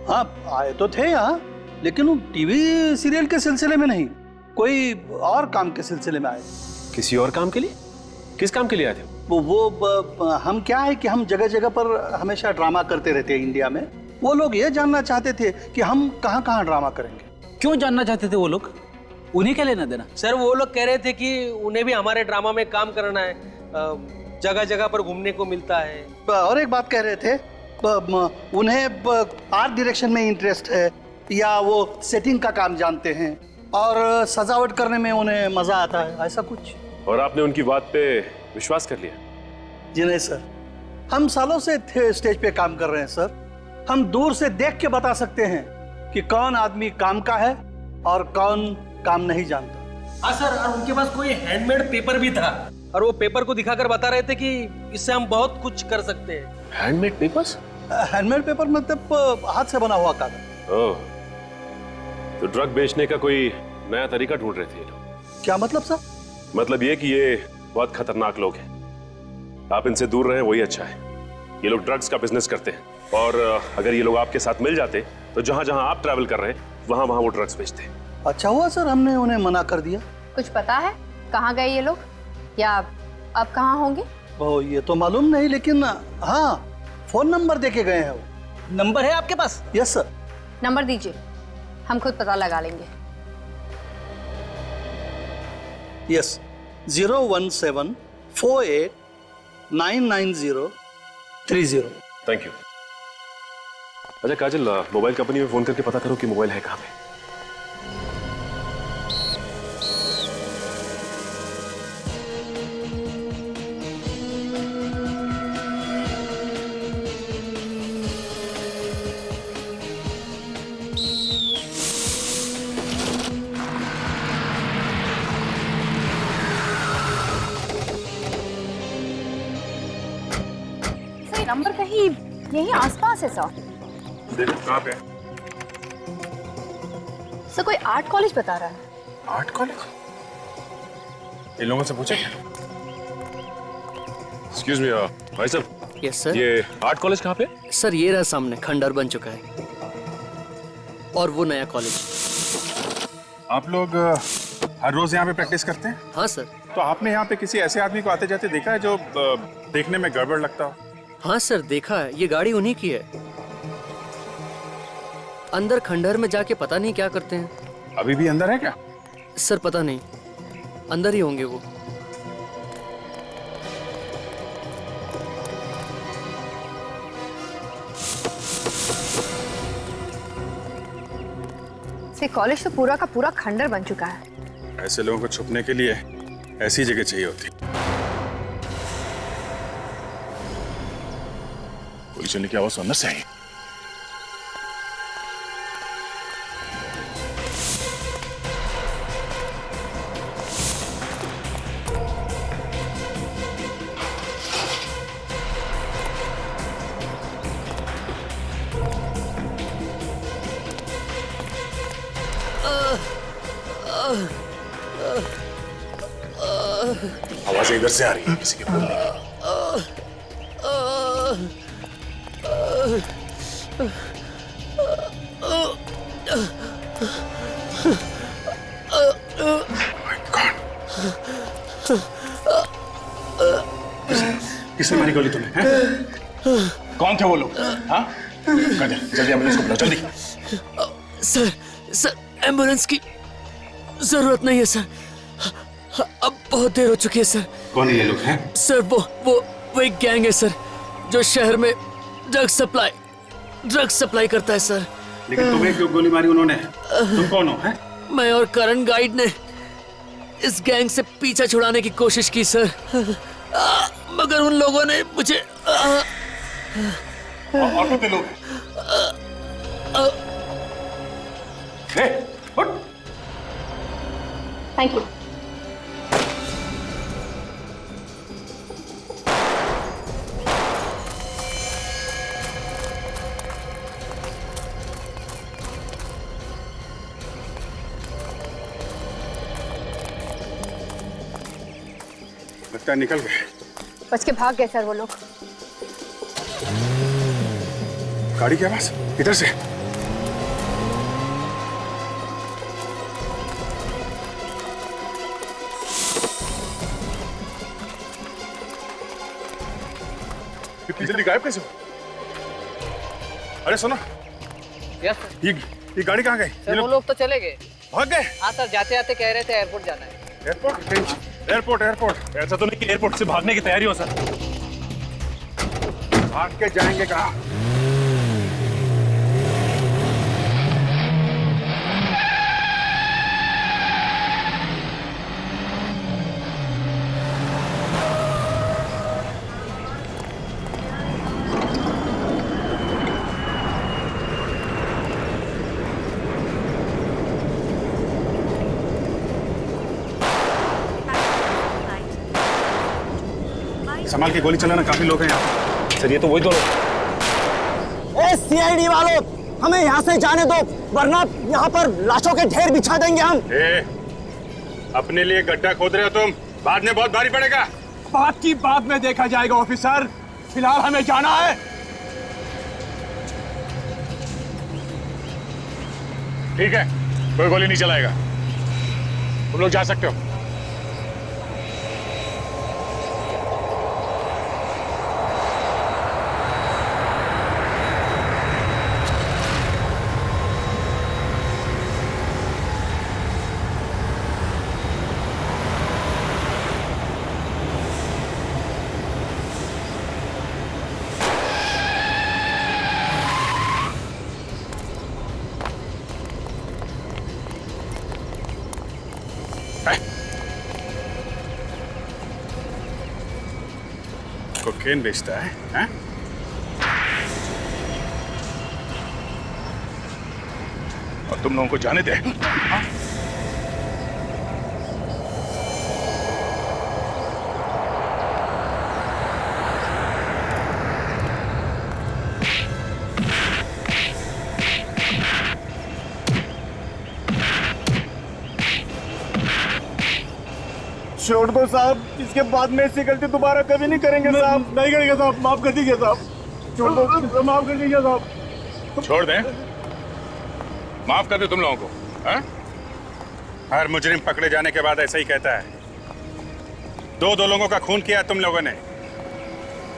हाँ, आए तो थे यहाँ, लेकिन वो टीवी सीरियल के सिलसिले में नहीं, कोई और काम के सिलसिले में आए। किसी और काम के लिए? किस काम के लिए आए थे? हम क्या है कि हम जगह जगह पर हमेशा ड्रामा करते रहते हैं इंडिया में। वो लोग ये जानना चाहते थे कि हम कहाँ कहाँ ड्रामा करेंगे। क्यों जानना चाहते थे वो लोग? उन्हें क्या लेना देना? सर वो लोग कह रहे थे कि उन्हें भी हमारे ड्रामा में काम करना है, जगह जगह पर घूमने को मिलता है। और एक बात कह रहे थे, उन्हें आर्ट डायरेक्शन में इंटरेस्ट है, या वो सेटिंग का काम जानते हैं, और सजावट करने में उन्हें मजा आता है, ऐसा कुछ। और आपने उनकी बात पे विश्वास कर लिया? जी नहीं सर, हम सालों से स्टेज पे काम कर रहे हैं सर। हम दूर से देख के बता सकते हैं कि कौन आदमी काम का है और कौन काम नहीं जानता। हाँ सर, और उनके पास कोई हैंडमेड पेपर भी था, और वो पेपर को दिखाकर बता रहे थे कि इससे हम बहुत कुछ कर सकते हैं। Handmade papers? हैंडमेड पेपर मतलब हाथ से बना हुआ कागज। ओह, तो ड्रग बेचने का कोई नया तरीका ढूंढ रहे थे ये लोग। क्या मतलब सर? मतलब ये कि ये बहुत खतरनाक लोग हैं, आप इनसे दूर रहें वही अच्छा है। ये लोग ड्रग्स का बिजनेस करते हैं, और अगर ये लोग आपके साथ मिल जाते तो जहां जहां आप ट्रैवल कर रहे हैं वहां वहां वो ड्रग्स बेचते हैं। अच्छा हुआ सर हमने उन्हें मना कर दिया। कुछ पता है कहाँ गए ये लोग, या अब कहाँ होंगे? ओ, ये तो मालूम नहीं, लेकिन हाँ, फोन नंबर देके गए हैं वो। नंबर है आपके पास? Yes sir. नंबर दीजिए, हम खुद पता लगा लेंगे। यस, 01748 99030। Thank you. अच्छा काजल, मोबाइल कंपनी में फोन करके पता करो कि मोबाइल है कहाँ पे। नंबर कहीं यही आसपास है सर। देखो कहाँ पे? सर कोई आर्ट कॉलेज बता रहा है। Art college? इन लोगों से पूछे क्या? एक्सक्यूज मी भाई साहब। Yes sir. ये आर्ट कॉलेज कहाँ पे? सर ये रहा सामने, खंडर बन चुका है, और वो नया कॉलेज। आप लोग हर रोज यहाँ पे प्रैक्टिस करते हैं? हाँ सर। तो आपने यहाँ पे किसी ऐसे आदमी को आते जाते देखा है जो देखने में गड़बड़ लगता हो? हाँ सर देखा है, ये गाड़ी उन्हीं की है। अंदर खंडहर में जाके पता नहीं क्या करते हैं। अभी भी अंदर है क्या? सर पता नहीं, अंदर ही होंगे वो। कॉलेज तो पूरा का पूरा खंडर बन चुका है। ऐसे लोगों को छुपने के लिए ऐसी जगह चाहिए होती। गोली चलने की आवाज सुनना चाहिए। आवाजें इधर से आ रही है किसी के बोलने की। किसने मारी गोली तुम्हें? कौन थे वो लोग? हाँ? जल्दी एम्बुलेंस को बुलाओ, जल्दी। सर एम्बुलेंस की जरूरत नहीं है सर, अब बहुत देर हो चुकी है सर। कौन है ये लोग हैं? सर वो एक गैंग है सर, जो शहर में ड्रग्स सप्लाई करता है सर। लेकिन तुम्हें क्यों गोली मारी उन्होंने? तुम कौन हो? हैं? मैं और करण गाइड ने इस गैंग से पीछा छुड़ाने की कोशिश की सर, मगर उन लोगों ने मुझे और कितने लोग हैं? Thank you. लगता है निकल गए। बच के भाग गए सर वो लोग। गाड़ी के पास इधर से। इतनी जल्दी गायब कैसे हो? अरे सुनो, यस सर। ये गाड़ी कहाँ गई? सर वो लोग तो चले गए। भाग गए? हाँ सर, जाते जाते कह रहे थे एयरपोर्ट जाना है। एयरपोर्ट ऐसा तो नहीं कि एयरपोर्ट से भागने की तैयारी हो सर। भाग के जाएंगे कहाँ? संभाल के गोली चलाना, काफी लोग हैं यहाँ। सर ये तो वही दो लोग। ए सीआईडी वालों, हमें यहाँ से जाने दो, वरना यहाँ पर लाशों के ढेर बिछा देंगे हम। अपने लिए गड्ढा खोद रहे हो तुम, बाद में बहुत भारी पड़ेगा। बात की बाद में देखा जाएगा ऑफिसर, फिलहाल हमें जाना है। ठीक है, कोई गोली नहीं चलाएगा, तुम लोग जा सकते हो। कोकेन बेचता है, हैं? और तुम लोगों को जाने दे। छोड़ दो साहब, इसके बाद में ऐसी गलती दोबारा कभी नहीं करेंगे साहब। नहीं करेंगे साहब, माफ कर दीजिए साहब। छोड़ दो, माफ कर दीजिए साहब। छोड़ दें? माफ कर दे तुम लोगों को, हैं? हर मुजरिम पकड़े जाने के बाद ऐसा ही कहता है। दो लोगों का खून किया तुम लोगों ने,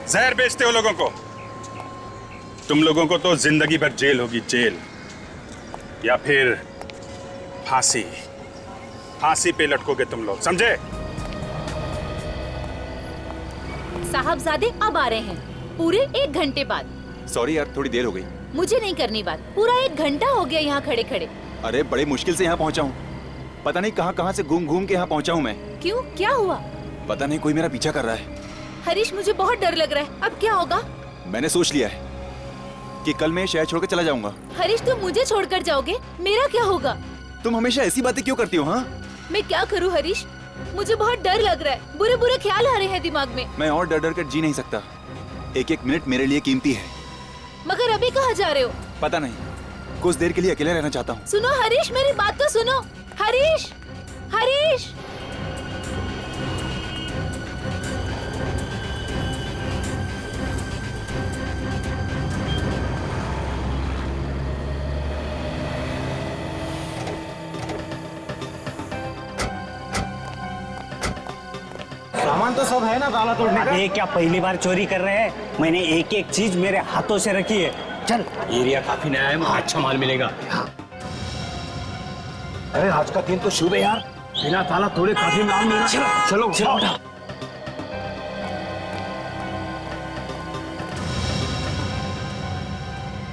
जहर बेचते हो लोगों को। तुम लोगों को तो जिंदगी भर जेल होगी, जेल, या फिर फांसी। फांसी पे लटकोगे तुम लोग, समझे? साहबजादे अब आ रहे हैं, पूरे 1 घंटे बाद। सॉरी यार, थोड़ी देर हो गई। मुझे नहीं करनी बात, पूरा 1 घंटा हो गया यहाँ खड़े खड़े। अरे बड़े मुश्किल से यहाँ पहुँचा हूँ, पता नहीं कहाँ कहाँ से घूम घूम के यहाँ पहुँचा हूँ मैं। क्यों, क्या हुआ? पता नहीं, कोई मेरा पीछा कर रहा है। हरीश, मुझे बहुत डर लग रहा है, अब क्या होगा? मैंने सोच लिया है कि कल मैं शहर छोड़ के चला जाऊंगा। हरीश, तुम मुझे छोड़कर जाओगे, मेरा क्या होगा? तुम हमेशा ऐसी बातें क्यों करती हो? हाँ, मैं क्या करूँ हरीश, मुझे बहुत डर लग रहा है, बुरे बुरे ख्याल आ रहे हैं दिमाग में। मैं और डर डर कर जी नहीं सकता, एक एक मिनट मेरे लिए कीमती है। मगर अभी कहाँ जा रहे हो? पता नहीं, कुछ देर के लिए अकेले रहना चाहता हूँ। सुनो हरीश, मेरी बात तो सुनो। हरीश, हरीश। सामान तो सब है ना ताला तोड़ने का? अरे क्या पहली बार चोरी कर रहे हैं? मैंने एक एक चीज मेरे हाथों से रखी है। चल, एरिया काफी नया है, अच्छा माल मिलेगा। अरे आज का दिन तो शुभ है यार, बिना ताला तोड़े काफी माल मिलेगा। चलो चलो उठा।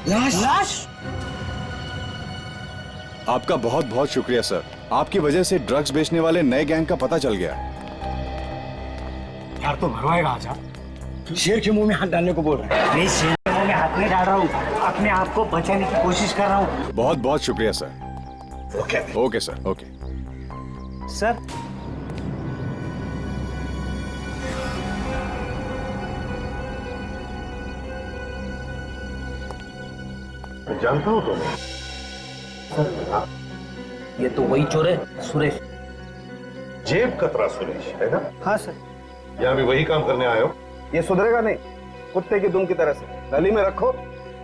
लाश। आपका बहुत बहुत शुक्रिया सर, आपकी वजह से ड्रग्स बेचने वाले नए गैंग का पता चल गया। यार तो मरवाएगा आजा, शेर के मुंह में हाथ डालने को बोल रहा है। नहीं, शेर के मुंह में हाथ नहीं डाल रहा हूँ, अपने आप को बचाने की कोशिश कर रहा हूँ। बहुत बहुत शुक्रिया sir. Okay sir, okay sir. मैं जानता हूँ तुम्हें। सर, ये तो वही चोर है, सुरेश। जेब कतरा सुरेश है ना? हाँ सर। यहाँ भी वही काम करने आए हो? ये सुधरेगा नहीं, कुत्ते की दुम की तरह से। नली में रखो,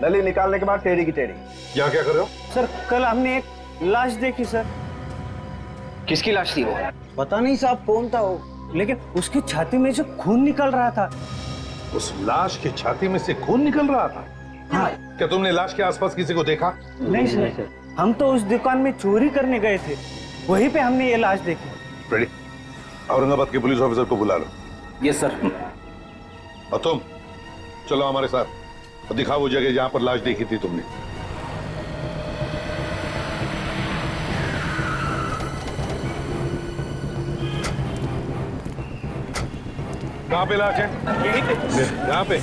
नली निकालने के बाद टेढ़ी की टेढ़ी। यहाँ क्या कर रहे हो? सर, कल हमने एक लाश देखी सर। किसकी लाश थी वो? पता नहीं साहब कौन था वो, लेकिन उसकी छाती में से खून निकल रहा था। उस लाश की छाती में से खून निकल रहा था? हाँ। क्या तुमने लाश के आसपास किसी को देखा? नहीं सर, हम तो उस दुकान में चोरी करने गए थे, वहीं पे हमने ये लाश देखी। रेडी, औरंगाबाद के पुलिस ऑफिसर को बुला लो। Yes sir. और तुम चलो हमारे साथ और दिखाओ वो जगह जहां पर लाश देखी थी तुमने। कहां पे लाश है? यहाँ पे।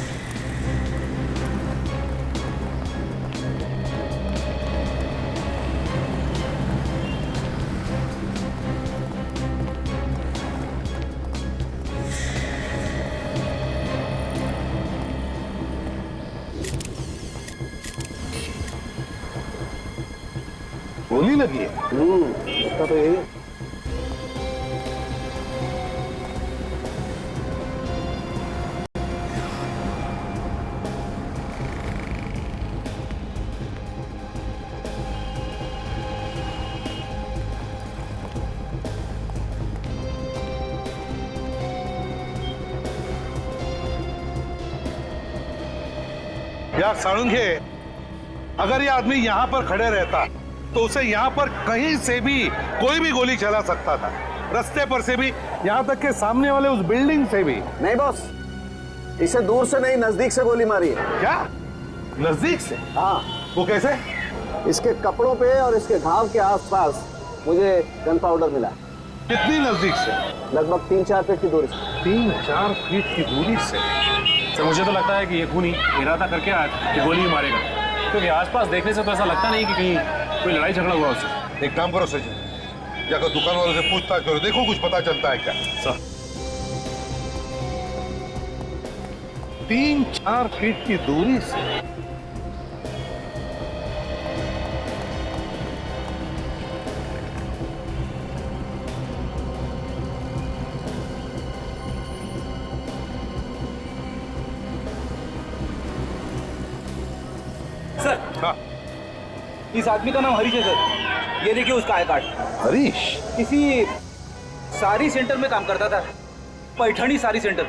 गोली लगी है? उसका तो यही है। यार साळुंखे, अगर ये आदमी यहाँ पर खड़े रहता तो उसे यहाँ पर कहीं से भी कोई भी गोली चला सकता था, रास्ते पर से भी, यहाँ तक के सामने वाले उस बिल्डिंग से भी। नहीं बॉस, इसे दूर से नहीं नजदीक से गोली मारी है। क्या? नजदीक से? हाँ। वो कैसे? इसके कपड़ों पे और इसके घाव के आसपास मुझे गन पाउडर मिला। कितनी नजदीक से? लगभग 3-4 फीट की दूरी से। 3-4 फीट की दूरी से? सर, मुझे तो लगता है कि ये खूनी इरादा करके आया था कि गोली मारेगा, क्योंकि आसपास देखने से तो ऐसा लगता नहीं कि कहीं कोई लड़ाई झगड़ा हुआ उससे। एक काम करो सचिन, जाकर दुकान वालों से पूछताछ करो, देखो कुछ पता चलता है क्या। सर, 3-4 फीट की दूरी से? सर, हाँ। इस आदमी का नाम हरीश है सर। ये देखिए उसका आई कार्ड। हरीश? किसी साड़ी सेंटर में काम करता था, पैठणी साड़ी सेंटर।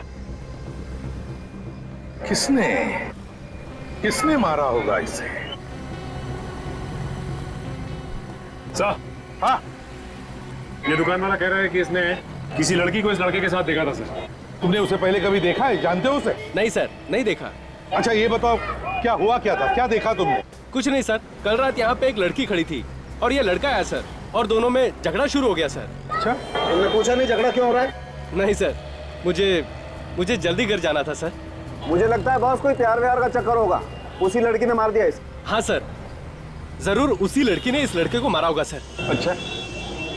किसने मारा होगा इसे? सर, हाँ, ये दुकान वाला कह रहा है कि इसने किसी लड़की को इस लड़के के साथ देखा था सर। तुमने उसे पहले कभी देखा है? जानते हो उसे? नहीं सर, नहीं देखा। अच्छा ये बताओ, क्या हुआ क्या था, क्या देखा तुमने? कुछ नहीं सर, कल रात यहाँ पे एक लड़की खड़ी थी और ये लड़का आया सर, और दोनों में झगड़ा शुरू हो गया सर। अच्छा, तुमने पूछा नहीं झगड़ा क्यों हो रहा है? नहीं सर, मुझे जल्दी घर जाना था सर। मुझे लगता है बॉस कोई प्यार व्यार का चक्कर होगा, उसी लड़की ने मार दिया इसे। हाँ सर, जरूर उसी लड़की ने इस लड़के को मारा होगा सर। अच्छा,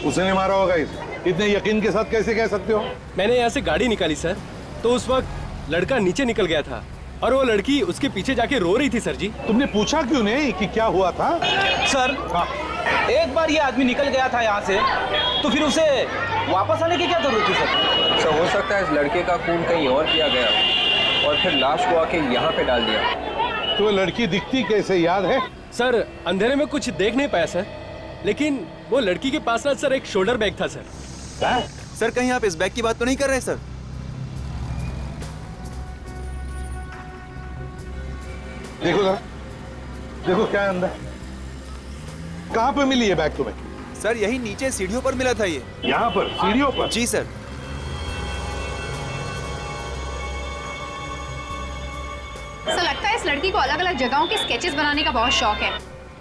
उसने मारा होगा इसे? इतने यकीन के साथ कैसे कह सकते हो? मैंने यहाँ से गाड़ी निकाली सर, तो उस वक्त लड़का नीचे निकल गया था और वो लड़की उसके पीछे जाके रो रही थी सर जी। तुमने पूछा क्यों नहीं कि क्या हुआ था? सर, एक बार ये आदमी निकल गया था यहाँ से, तो फिर उसे वापस आने की क्या जरूरत थी सर? सर हो सकता है इस लड़के का खून कहीं और किया गया और फिर लाश को आके यहाँ पे डाल दिया। तो लड़की दिखती कैसे, याद है? सर अंधेरे में कुछ देख नहीं पाया सर, लेकिन वो लड़की के पास ना सर एक शोल्डर बैग था सर। सर कहीं आप इस बैग की बात तो नहीं कर रहे सर? देखो जरा, देखो क्या है अंदर। कहाँ पे मिली ये बैग तुम्हें? सर यही नीचे सीढ़ियों पर मिला था ये। यहाँ पर सीढ़ियों पर? जी सर। सर लगता है इस लड़की को अलग अलग जगहों के स्केचेस बनाने का बहुत शौक है।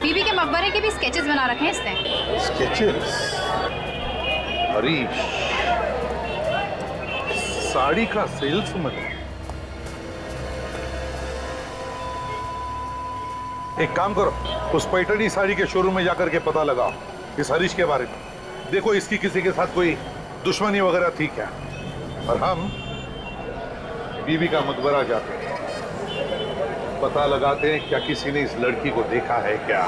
बीबी के मकबरे के भी स्केचेस बना रखे हैं इसने। स्केचेस? हरीश, साड़ी का सेल्समैन। एक काम करो, उस पैठनी साड़ी के शोरूम में जाकर के पता लगाओ इस हरीश के बारे में। देखो इसकी किसी के साथ कोई दुश्मनी वगैरह थी क्या? और हम बीबी का मकबरा जाते हैं, पता लगाते हैं क्या किसी ने इस लड़की को देखा है क्या।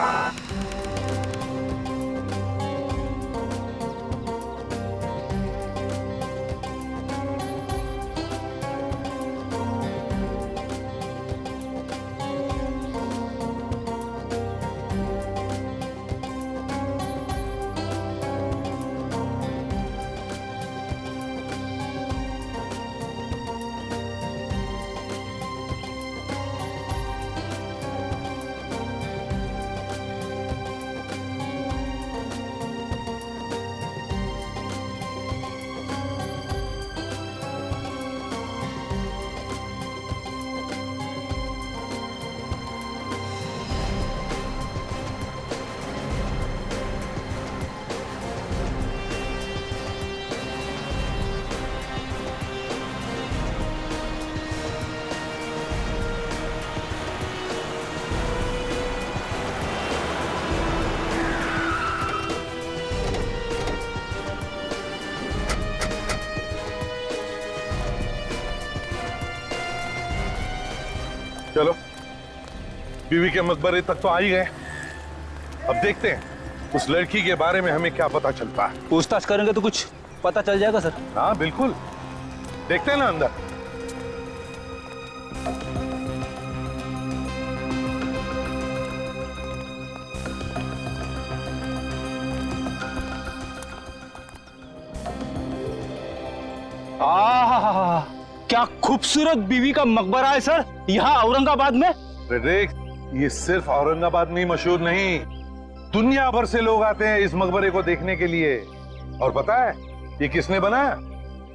चलो बीवी के मकबरे तक तो आ ही गए, अब देखते हैं उस लड़की के बारे में हमें क्या पता चलता है। पूछताछ करेंगे तो कुछ पता चल जाएगा सर। हाँ बिल्कुल, देखते हैं ना अंदर। क्या खूबसूरत बीवी का मकबरा है सर यहाँ औरंगाबाद में। देख, ये सिर्फ औरंगाबाद में ही मशहूर नहीं, दुनिया भर से लोग आते हैं इस मकबरे को देखने के लिए। और पता है ये किसने बनाया?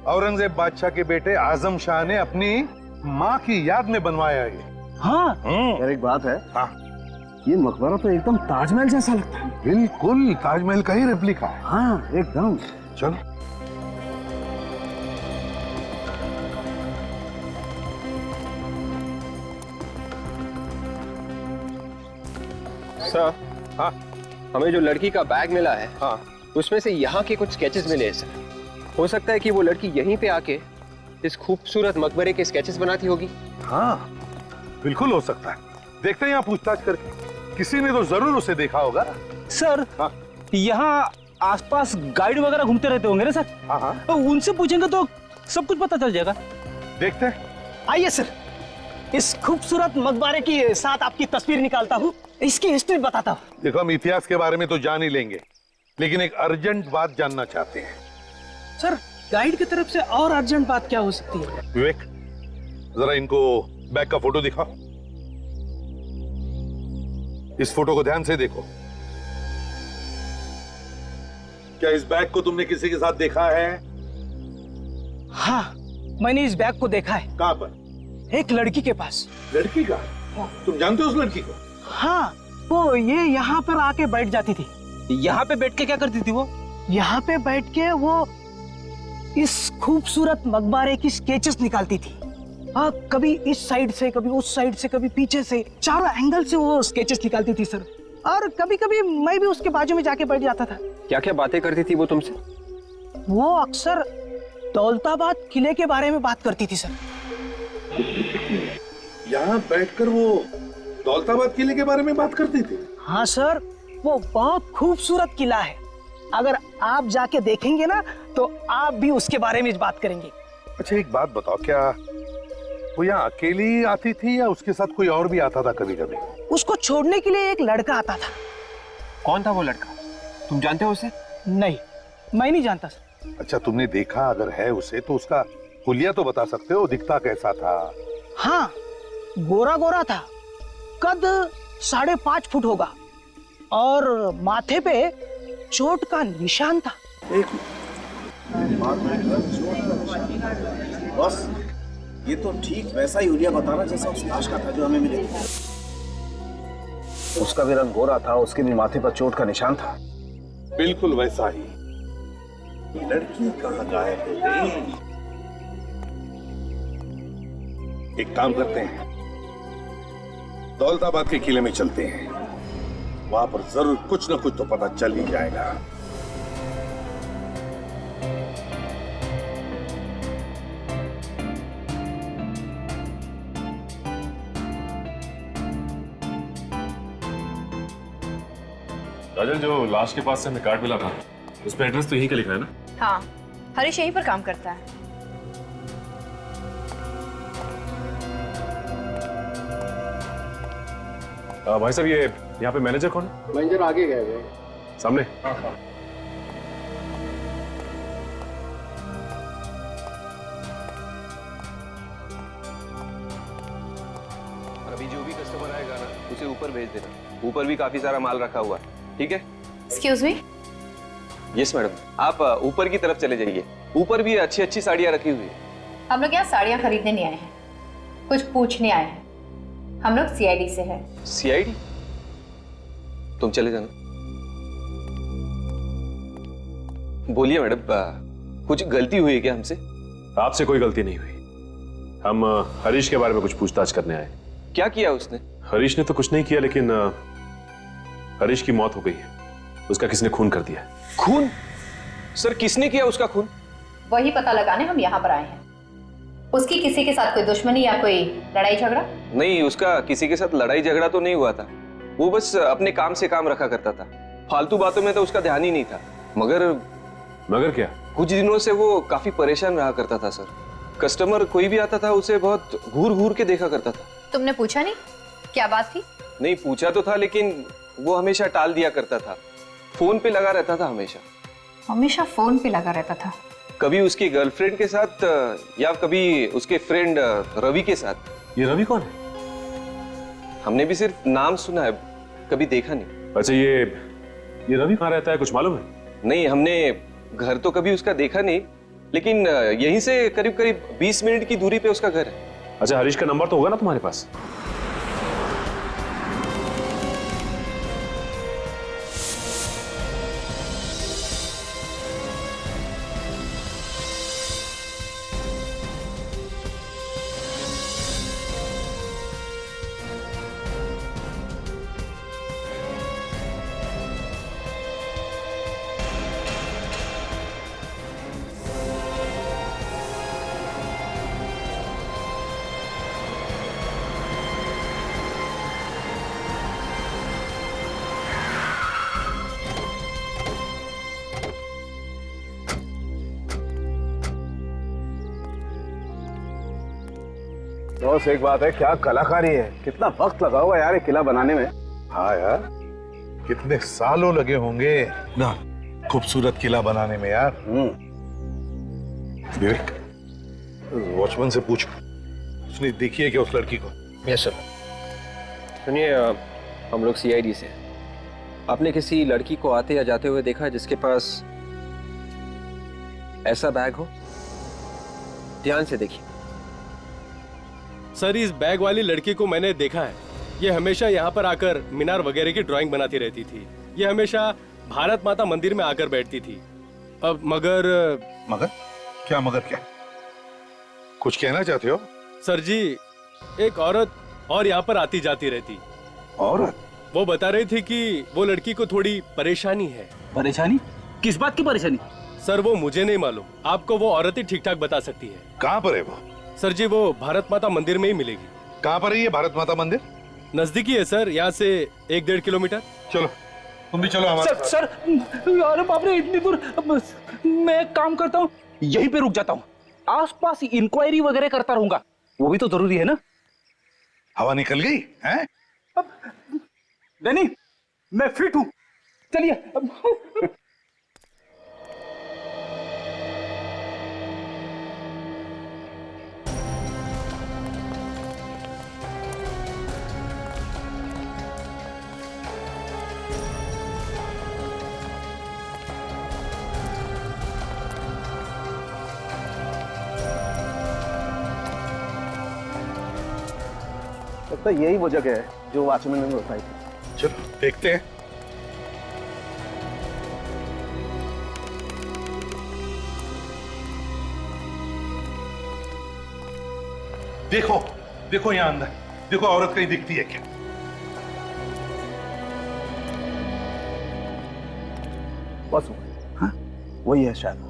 औरंगजेब बादशाह के बेटे आजम शाह ने अपनी माँ की याद में बनवाया ये। हाँ यार एक बात है, हाँ ये मकबरा तो एकदम ताजमहल जैसा लगता है। बिल्कुल ताजमहल का ही रेप्लिका है। हाँ एकदम। चलो सर, हाँ हमें जो लड़की का बैग मिला है, हाँ उसमें से यहाँ के कुछ स्केचेस मिले हैं सर। हो सकता है कि वो लड़की यहीं पे आके इस खूबसूरत मकबरे के स्केचेस बनाती होगी। हाँ बिल्कुल हो सकता है, देखते हैं यहाँ पूछताछ करके, किसी ने तो जरूर उसे देखा होगा। सर हाँ यहाँ आसपास गाइड वगैरह घूमते रहते होंगे ना सर? हाँ हाँ तो उनसे पूछेंगे तो सब कुछ पता चल जाएगा। देखते हैं। आइए सर, इस खूबसूरत मकबरे के साथ आपकी तस्वीर निकालता हूँ, इसकी हिस्ट्री बताता हूँ। देखो हम इतिहास के बारे में तो जान ही लेंगे, लेकिन एक अर्जेंट बात जानना चाहते हैं। सर गाइड की तरफ से और अर्जेंट बात क्या हो सकती है? विवेक जरा इनको बैग का फोटो दिखाओ। इस फोटो को ध्यान से देखो। क्या इस बैग को तुमने किसी के साथ देखा है? हाँ मैंने इस बैग को देखा है। कहां पर? एक लड़की के पास। लड़की का? तुम जानते हो उस लड़की को? हाँ, वो ये यहाँ पर आके बैठ जाती थी। यहाँ पे बैठ के क्या करती थी वो? यहाँ पे बैठ के वो इस खूबसूरत मकबरे की स्केचेस निकालती थी। कभी इस साइड से, कभी उस साइड से, कभी पीछे से, चारों एंगल से वो स्केचेस निकालती थी सर। और कभी कभी मैं भी उसके बाजू में जाके बैठ जाता था। क्या क्या बातें करती थी वो तुमसे? वो अक्सर दौलताबाद किले के बारे में बात करती थी सर। यहाँ बैठकर वो दौलताबाद किले के बारे में बात करती थी? हाँ सर, वो बहुत खूबसूरत किला है। अगर आप जाके देखेंगे ना तो आप भी उसके बारे में बात करेंगे। अच्छा एक बात बताओ, क्या वो यहाँ अकेली आती थी या उसके साथ कोई और भी आता था कभी कभी? उसको छोड़ने के लिए एक लड़का आता था। कौन था वो लड़का? तुम जानते हो उसे? नहीं, मैं नहीं जानता सर। अच्छा तुमने देखा अगर है उसे तो उसका हुलिया तो बता सकते हो, दिखता कैसा था? हाँ, गोरा गोरा था, कद 5.5 फुट होगा और माथे पे चोट का निशान था। बस ये तो ठीक वैसा ही हुलिया बताना जैसा उस लाश का था जो हमें मिले। उसका भी रंग गोरा था, उसके भी माथे पर चोट का निशान था। बिल्कुल वैसा ही। लड़की कहाँ गायब हो गई? एक काम करते हैं, दौलताबाद के किले में चलते हैं, वहां पर जरूर कुछ न कुछ तो पता चल ही जाएगा। राजन, जो लाश के पास से हमें कार्ड मिला था उसमें एड्रेस तो यहीं का लिखा है ना? हाँ, हरीश यहीं पर काम करता है। भाई साहब, ये यहाँ पे मैनेजर कौन है? मैनेजर आगे गए हुए सामने। अभी जो भी कस्टमर आएगा ना उसे ऊपर भेज देना। ऊपर भी काफी सारा माल रखा हुआ है, ठीक है? Excuse me. यस मैडम, आप ऊपर की तरफ चले जाइए। ऊपर भी अच्छी अच्छी साड़ियाँ रखी हुई है। हम लोग यहाँ साड़ियाँ खरीदने नहीं आए हैं, कुछ पूछने आए हैं। हम लोग सीआईडी से हैं। सीआईडी? तुम चले जाना। बोलिए मैडम, कुछ गलती हुई है क्या हमसे? आपसे कोई गलती नहीं हुई। हम हरीश के बारे में कुछ पूछताछ करने आए। क्या किया उसने? हरीश ने तो कुछ नहीं किया, लेकिन हरीश की मौत हो गई है। उसका किसने खून कर दिया। खून? सर, किसने किया उसका खून? वही पता लगाने हम यहाँ पर आए हैं। उसकी किसी के साथ कोई दुश्मनी या कोई लड़ाई झगड़ा? नहीं, उसका किसी के साथ लड़ाई झगड़ा तो नहीं हुआ था। वो बस अपने काम से काम रखा करता था। फालतू बातों में तो उसका ध्यान ही नहीं था। मगर क्या? कुछ दिनों से वो काफी परेशान रहा करता था सर। कस्टमर कोई भी आता था उसे बहुत घूर घूर के देखा करता था। तुमने पूछा नहीं क्या बात थी? नहीं, पूछा तो था, लेकिन वो हमेशा टाल दिया करता था। फोन पे लगा रहता था हमेशा। हमेशा फोन पे लगा रहता था? कभी उसकी गर्लफ्रेंड के साथ या कभी उसके फ्रेंड रवि के साथ। ये रवि कौन है? हमने भी सिर्फ नाम सुना है, कभी देखा नहीं। अच्छा, ये रवि कहाँ रहता है, कुछ मालूम है? नहीं, हमने घर तो कभी उसका देखा नहीं, लेकिन यहीं से करीब करीब 20 मिनट की दूरी पे उसका घर है। अच्छा, हरीश का नंबर तो होगा ना तुम्हारे पास? दोस्त एक बात है, क्या कलाकारी है, कितना वक्त लगा होगा यार ये किला बनाने में। हाँ यार, कितने सालों लगे होंगे ना खूबसूरत किला बनाने में यार। विवेक, वॉचमैन से पूछ, उसने देखी है क्या उस लड़की को? Yes sir. सुनिए, हम लोग सीआईडी से। आपने किसी लड़की को आते या जाते हुए देखा जिसके पास ऐसा बैग हो? ध्यान से देखिए। सर इस बैग वाली लड़की को मैंने देखा है। ये हमेशा यहाँ पर आकर मीनार वगैरह की ड्राइंग बनाती रहती थी। ये हमेशा भारत माता मंदिर में आकर बैठती थी। अब मगर मगर क्या कुछ कहना चाहते हो? सर जी, एक औरत और यहाँ पर आती जाती रहती। औरत? वो बता रही थी कि वो लड़की को थोड़ी परेशानी है। परेशानी? किस बात की परेशानी? सर वो मुझे नहीं मालूम, आपको वो औरत ही ठीक ठाक बता सकती है। कहाँ पर है वो? सर जी वो भारत माता मंदिर में ही मिलेगी। कहाँ पर है ये भारत माता मंदिर? नजदीकी है सर, यहाँ से 1-1.5 किलोमीटर। चलो तुम भी चलो हमारे सर अरे बाप रे, इतनी दूर। मैं एक काम करता हूँ, यहीं पे रुक जाता हूँ, आसपास इंक्वायरी वगैरह करता रहूंगा, वो भी तो जरूरी है ना। हवा निकल गई हैं? नहीं, मैं फिट हूँ, चलिए। लगता है यही वो जगह है जो वॉचमैन ने बताई थी। चलो देखते हैं। देखो देखो यहाँ अंदर देखो, औरत कहीं दिखती है क्या? बस हाँ वही है शायद।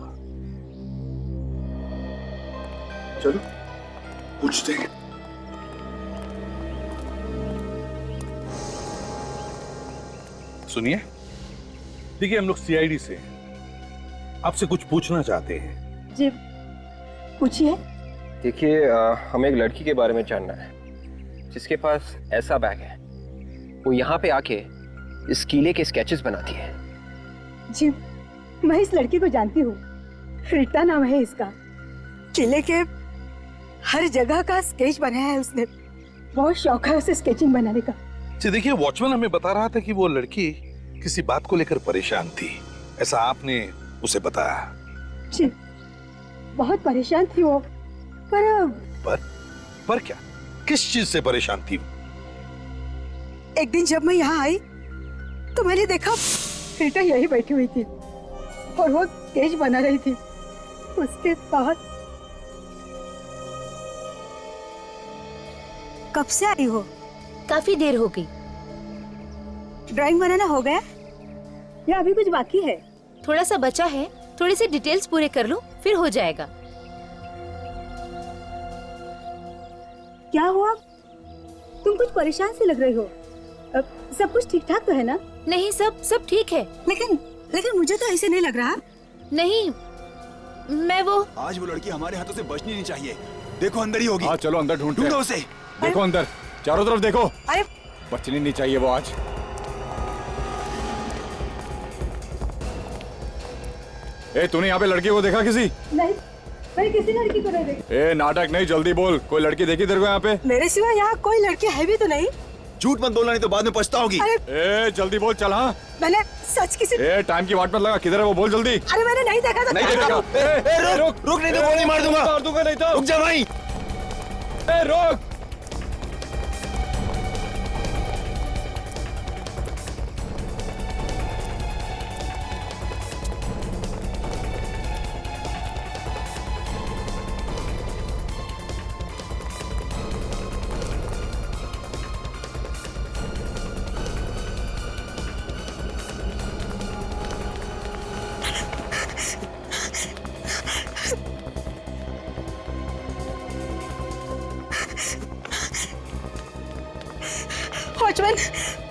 चलो पूछते हैं। सुनिए, देखिए हम लोग सीआईडी से आपसे कुछ पूछना चाहते हैं। जी पूछिए। देखिए हमें एक लड़की के बारे में जानना है जिसके पास ऐसा बैग है। वो यहाँ पे आके इस किले के स्केचेस बनाती है। जी मैं इस लड़की को जानती हूँ, रीटा नाम है इसका। किले के हर जगह का स्केच बनाया है उसने, बहुत शौक है उसे स्केचिंग बनाने का। जी देखिए, वॉचमैन हमें बता रहा था कि वो लड़की किसी बात को लेकर परेशान थी, ऐसा आपने उसे बताया। जी बहुत परेशान थी वो, पर क्या, किस चीज से परेशान थी? एक दिन जब मैं यहाँ आई तो मैंने देखा रीटा यही बैठी हुई थी और वो स्केच बना रही थी। उसके बाद कब से आई हो? काफी देर हो गई। ड्राइंग बनाना हो गया या अभी कुछ बाकी है? थोड़ा सा बचा है, थोड़ी सी डिटेल्स पूरे कर लो फिर हो जाएगा। क्या हुआ, तुम कुछ परेशान से लग रही हो? सब कुछ ठीक ठाक तो है ना? नहीं सब ठीक है। लेकिन मुझे तो ऐसे नहीं लग रहा। नहीं मैं वो आज वो लड़की हमारे हाथों से बचनी नहीं चाहिए। देखो अंदर ही होगी। हाँ चलो अंदर ढूंढते हैं। ढूंढो उसे। देखो अंदर, चारों तरफ देखो। अरे बचनी नहीं चाहिए वो आज। तूने यहाँ पे लड़की को देखा किसी? नहीं, मैं किसी लड़की को नहीं देखी। नाटक नहीं, जल्दी बोल, कोई लड़की देखी तेरे को यहाँ पे? मेरे सिवा यहाँ कोई लड़की है भी तो नहीं। झूठ मत बोलना नहीं तो बाद में पछताओगी। जल्दी बोल, चल। हाँ मैंने सच किसी टाइम की वाट मत लगा, किधर है वो, बोल जल्दी। अरे मैंने नहीं देखा था। नहीं देखा। रुक नहीं तो गोली मार दूंगा नहीं तो। रुक जा भाई। रोक।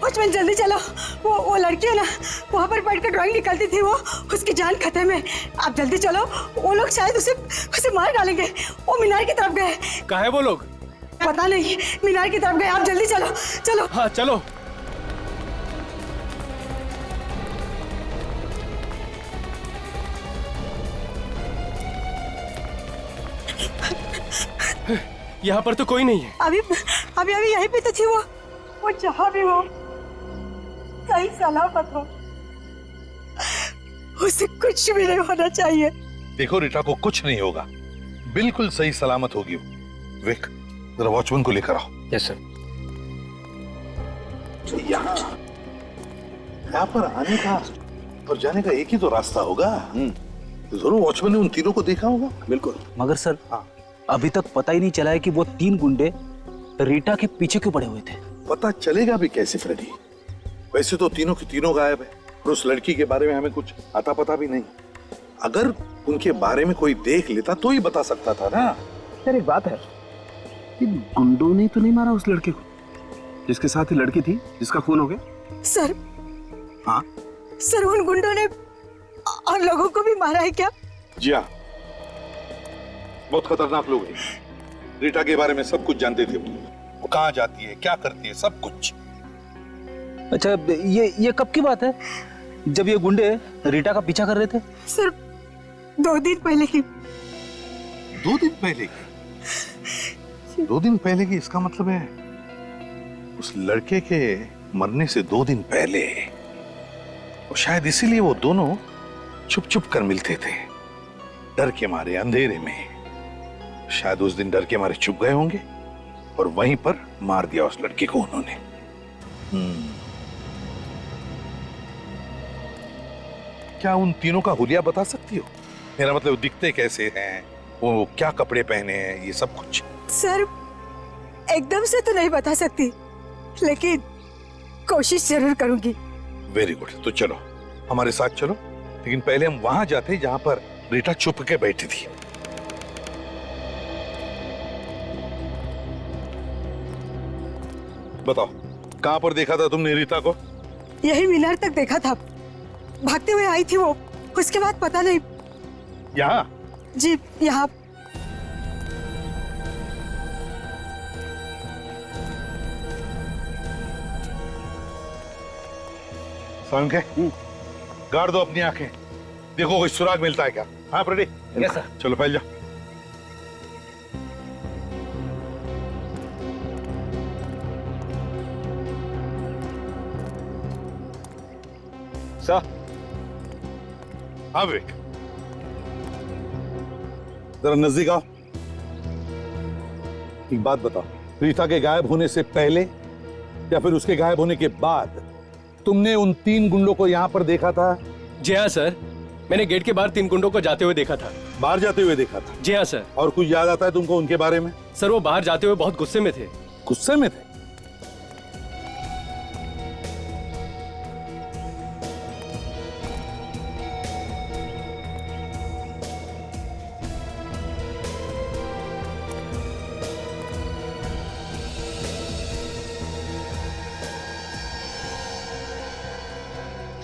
वॉचमैन जल्दी चलो, वो लड़की है ना वहाँ पर बैठ कर ड्राइंग निकालती थी, वो उसकी जान खतरे में। आप जल्दी चलो, वो लोग शायद उसे मार डालेंगे। वो मीनार की तरफ गए। कहाँ है वो लोग? पता नहीं, मीनार की तरफ गए। आप जल्दी चलो चलो। हाँ चलो। यहाँ पर तो कोई नहीं है। अभी यहीं पे तो थी वो जहाँ भी हो सही सलामत हो, उसे कुछ भी नहीं होना चाहिए। देखो रीटा को कुछ नहीं होगा, बिल्कुल सही सलामत होगी। विक जरा वॉचमैन को लेकर आओ। Yes sir. यहाँ पर आने का और जाने का एक ही तो रास्ता होगा। तो जरूर वॉचमैन ने उन तीनों को देखा होगा। बिल्कुल। मगर सर अभी तक पता ही नहीं चला है कि वो 3 गुंडे रीटा के पीछे क्यों पड़े हुए थे। पता चलेगा भी कैसे फ्रेडी? वैसे तो तीनों की तीनों गायब है और उस लड़की के बारे में हमें कुछ आता पता भी नहीं। अगर उनके बारे में कोई देख लेता तो ही बता सकता था ना। यार एक बात है, इन गुंडों ने तो नहीं मारा उस लड़के को जिसके साथ ही लड़की थी जिसका खून हो गया? सर, हाँ सर उन गुंडों ने और लोगों को भी मारा है क्या? जी हाँ, बहुत खतरनाक लोग हैं। रीटा के बारे में सब कुछ जानते थे वो कहाँ जाती है, क्या करती है, सब कुछ। अच्छा ये कब की बात है जब ये गुंडे रीटा का पीछा कर रहे थे? सर 2 दिन पहले की। 2 दिन पहले की? 2 दिन पहले की इसका मतलब है उस लड़के के मरने से 2 दिन पहले। और शायद इसीलिए वो दोनों छुप छुप कर मिलते थे, डर के मारे, अंधेरे में। शायद उस दिन डर के मारे छुप गए होंगे और वहीं पर मार दिया उस लड़के को उन्होंने। क्या उन तीनों का हुलिया बता सकती हो? मेरा मतलब दिखते कैसे हैं, वो क्या कपड़े पहने हैं, ये सब कुछ। सर एकदम से तो नहीं बता सकती, लेकिन कोशिश जरूर करूंगी। वेरी गुड, तो चलो हमारे साथ चलो, लेकिन पहले हम वहां जाते जहां पर रीटा छुप के बैठी थी। बताओ कहां पर देखा था तुमने रीटा को? यही मीनार तक देखा था, भागते हुए आई थी वो, उसके बाद पता नहीं। यहाँ? जी यहाँ। समझ गए? गाड़ दो अपनी आंखें, देखो कोई सुराग मिलता है क्या। हाँ रेडी? Yes sir. चलो फैल जाओ। सर। हाँ विवेक, जरा नजदीक आओ। एक बात बताओ, रीता के गायब होने से पहले या फिर उसके गायब होने के बाद तुमने उन 3 गुंडों को यहाँ पर देखा था? जी हाँ सर, मैंने गेट के बाहर 3 गुंडों को जाते हुए देखा था। बाहर जाते हुए देखा था? जी हाँ सर। और कुछ याद आता है तुमको उनके बारे में? सर वो बाहर जाते हुए बहुत गुस्से में थे। गुस्से में थे?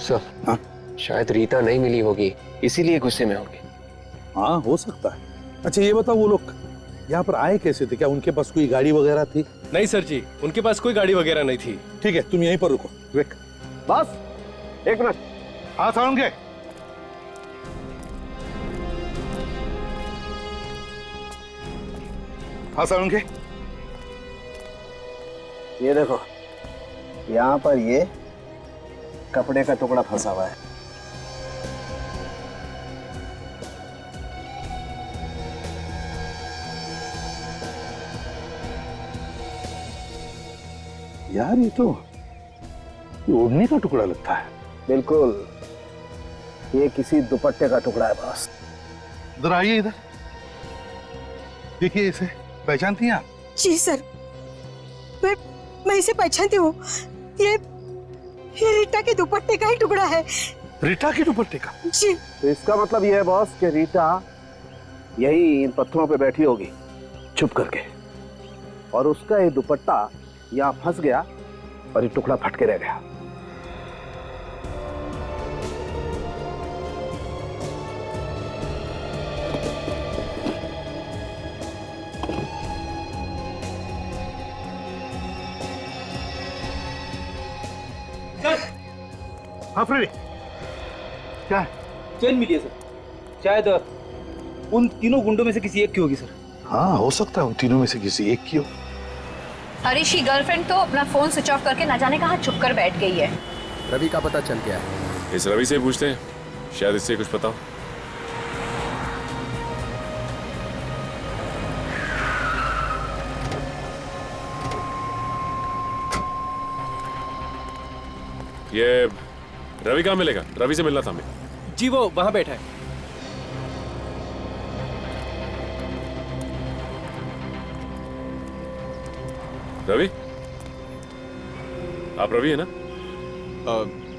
सर, हाँ? शायद रीता नहीं मिली होगी, इसीलिए गुस्से में होगी। हाँ हो सकता है। अच्छा ये बताओ, वो लोग यहाँ पर आए कैसे थे? क्या उनके पास कोई गाड़ी वगैरह थी? नहीं सर जी, उनके पास कोई गाड़ी वगैरह नहीं थी। ठीक है, तुम यहीं पर रुको। विवेक बस 1 मिनट। हाँ साउंड के। हाँ साउंड के। ये देखो, यहाँ पर ये कपड़े का टुकड़ा फंसा हुआ है। यार ये तो ओढ़ने का टुकड़ा लगता है। बिल्कुल, ये किसी दुपट्टे का टुकड़ा है बॉस। इधर आइए, इधर देखिए, इसे पहचानती हैं आप? जी सर, मैं इसे पहचानती हूँ। ये रीटा के दुपट्टे का ही टुकड़ा है। रीटा के दुपट्टे का? जी। तो इसका मतलब ये है बॉस कि रीटा यही इन पत्थरों पे बैठी होगी छुप करके, और उसका ये दुपट्टा यहाँ फंस गया और ये टुकड़ा फट के रह गया। हाँ फ्रेडी, क्या है? चेन मिली है सर, शायद उन तीनों गुंडों में से किसी एक की होगी सर। हाँ हो सकता है उन तीनों में से किसी एक की हो। हरीश की गर्लफ्रेंड तो अपना फोन स्विच ऑफ करके न जाने कहाँ छुप कर बैठ गई है। रवि का पता चल गया है। इस रवि से पूछते हैं, शायद इससे कुछ पता हो। ये रवि कहाँ मिलेगा? रवि से मिलना था हमें। जी वो वहां बैठा है। रवि, आप रवि है ना?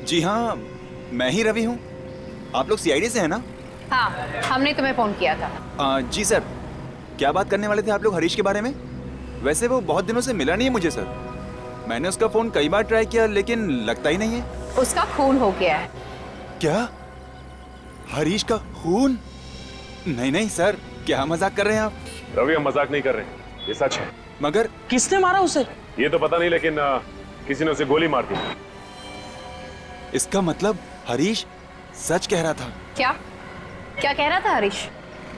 जी हाँ, मैं ही रवि हूँ। आप लोग सीआईडी से हैं ना? हाँ, हमने तुम्हें फोन किया था। जी सर, क्या बात करने वाले थे आप लोग हरीश के बारे में? वैसे वो बहुत दिनों से मिला नहीं है मुझे सर। मैंने उसका फोन कई बार ट्राई किया लेकिन लगता ही नहीं है। उसका खून हो गया है। क्या? हरीश का खून? नहीं नहीं सर, क्या मजाक कर रहे हैं आप? रवि, हम मजाक नहीं कर रहे, ये सच है। मगर किसने मारा उसे? ये तो पता नहीं, लेकिन किसी ने उसे गोली मार दी। इसका मतलब हरीश सच कह रहा था। क्या क्या कह रहा था हरीश?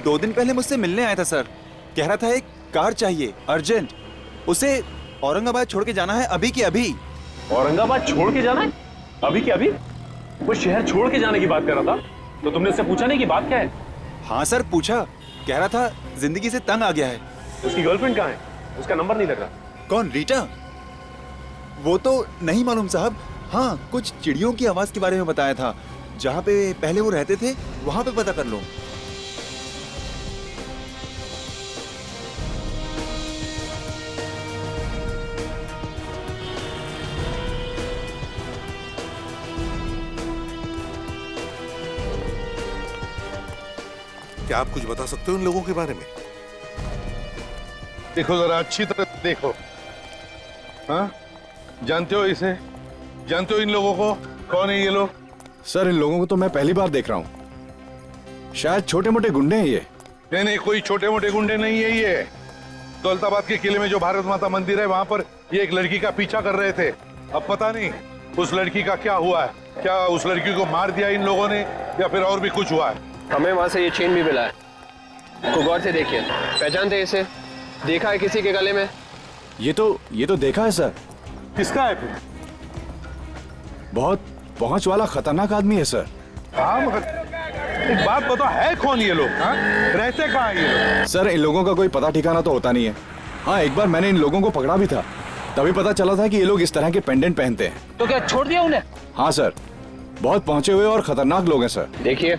2 दिन पहले मुझसे मिलने आया था सर। कह रहा था एक कार चाहिए अर्जेंट, उसे औरंगाबाद छोड़ के जाना है अभी के अभी। औरंगाबाद छोड़ के जाना है अभी के अभी? वो शहर छोड़ के जाने की बात कर रहा था, तो तुमने उससे पूछा नहीं कि बात क्या है? हाँ सर पूछा, कह रहा था जिंदगी से तंग आ गया है। उसकी गर्लफ्रेंड कहाँ है? उसका नंबर नहीं लग रहा। कौन, रीटा? वो तो नहीं मालूम साहब। हाँ, कुछ चिड़ियों की आवाज के बारे में बताया था। जहाँ पे पहले वो रहते थे वहां पे पता कर लो। क्या आप कुछ बता सकते हो इन लोगों के बारे में? देखो जरा अच्छी तरह देखो। हाँ, जानते हो इसे? जानते हो इन लोगों को? कौन है ये लोग? सर इन लोगों को तो मैं पहली बार देख रहा हूँ। शायद छोटे मोटे गुंडे हैं ये। नहीं नहीं, कोई छोटे मोटे गुंडे नहीं है ये। दौलताबाद के किले में जो भारत माता मंदिर है वहां पर ये एक लड़की का पीछा कर रहे थे। अब पता नहीं उस लड़की का क्या हुआ है। क्या उस लड़की को मार दिया इन लोगों ने या फिर और भी कुछ हुआ है? हमें वहां से ये चेन भी मिला है। को गौर से देखिए, पहचानते इसे? देखा है किसी के गले में? ये तो देखा है सर। किसका है फिर? बहुत पहुंच वाला खतरनाक आदमी है सर। हाँ, मगर एक बात बताओ, है कौन ये लोग? हाँ? रहते कहाँ हैं ये लोग? सर इन लोगों का कोई पता ठिकाना तो होता नहीं है। हाँ, एक बार मैंने इन लोगों को पकड़ा भी था, तभी पता चला था कि ये लोग इस तरह के पेंडेंट पहनते हैं। तो क्या छोड़ दिया उन्हें? हाँ सर, बहुत पहुंचे हुए और खतरनाक लोग हैं सर। देखिए,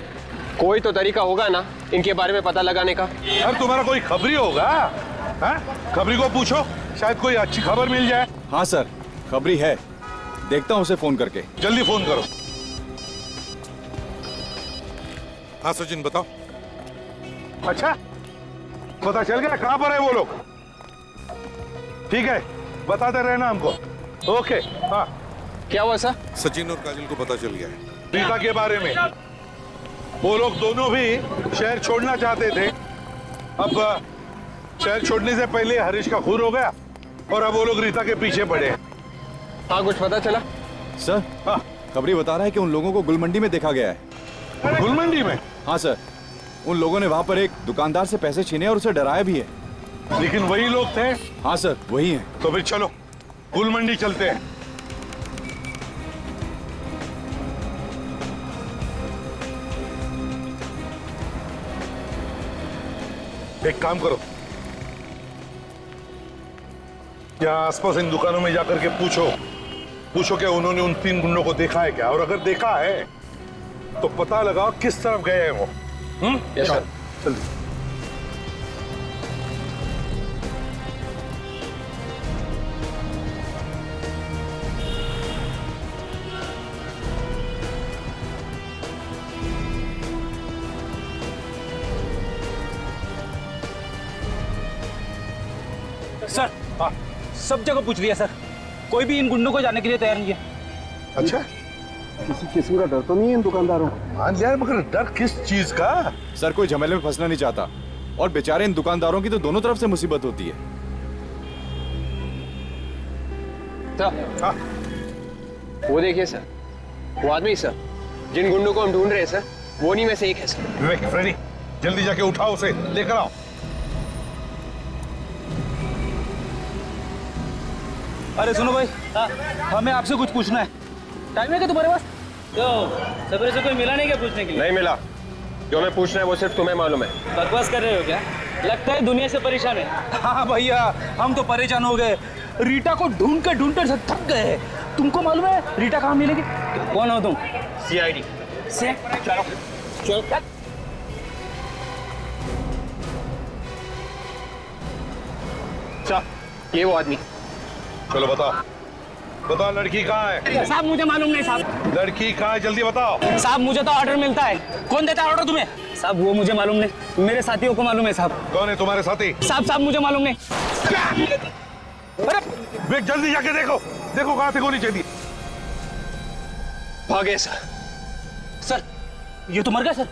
कोई तो तरीका होगा ना इनके बारे में पता लगाने का। अरे तुम्हारा कोई खबरी होगा? हाँ? खबरी को पूछो, शायद कोई अच्छी खबर मिल जाए। हाँ सर, खबरी है, देखता हूँ उसे फोन करके। जल्दी फोन करो। हाँ सचिन बताओ। अच्छा, पता चल गया कहाँ पर है वो लोग? ठीक है, बताते रहना हमको। ओके। हाँ, क्या हुआ सर? सचिन और काजल को पता चल गया है रीता के बारे में। वो लोग दोनों भी शहर छोड़ना चाहते थे। अब शहर छोड़ने से पहले हरीश का खून हो गया और अब वो लोग रीता के पीछे पड़े हैं। हाँ, कुछ पता चला? सर हाँ, खबरी बता रहा है कि उन लोगों को गुलमंडी में देखा गया है। गुलमंडी में? हाँ सर, उन लोगों ने वहाँ पर एक दुकानदार से पैसे छीने और उसे डराया भी है। लेकिन वही लोग थे? हाँ सर, वही हैं। तो फिर चलो गुलमंडी चलते हैं। एक काम करो, क्या आसपास इन दुकानों में जाकर के पूछो क्या उन्होंने उन 3 गुंडों को देखा है क्या, और अगर देखा है तो पता लगाओ किस तरफ गए हैं वो। Yes sir. जल्दी। सर, सब जगह पूछ लिया सर, कोई भी इन गुंडों को जाने के लिए तैयार नहीं है। अच्छा, किसी किस्म का डर तो नहीं है इन दुकानदारों को? हाँ यार, मगर डर किस चीज का? सर कोई झमेले में फंसना नहीं चाहता, और बेचारे इन दुकानदारों की तो दोनों तरफ से मुसीबत होती है। सर, वो देखिए सर, वो आदमी सर, जिन गुंडों को हम ढूंढ रहे हैं सर, वो नहीं में से एक है सर। विवेक, फ्रेडी, जल्दी जाके उठाओ उसे, लेकर आओ। अरे सुनो भाई, हमें आपसे कुछ पूछना है। टाइम है क्या तुम्हारे पास? तो सवेरे से कोई मिला नहीं क्या पूछने के लिए? नहीं मिला। जो हमें पूछना है वो सिर्फ तुम्हें मालूम है। बकवास कर रहे हो क्या? लगता है दुनिया से परेशान है। हाँ भैया, हम तो परेशान हो गए। रीटा को ढूंढ कर थक गए। तुमको मालूम है रीटा कहाँ मिलेगी? कौन हो तुम? सीआईडी से चलो चलो ये वो आदमी। चलो बताओ, बताओ लड़की कहाँ है? साहब मुझे मालूम नहीं साहब। लड़की कहाँ है, जल्दी बताओ। साहब मुझे तो ऑर्डर मिलता है। कौन देता है ऑर्डर तुम्हें? साहब वो मुझे मालूम नहीं, मेरे साथियों को मालूम है साहब। कौन है तुम्हारे साथी? साहब मुझे मालूम नहीं। अरे वे जल्दी जाके देखो, देखो कहाँ थे गोली चली। भागे सर। सर ये तो मर गया सर।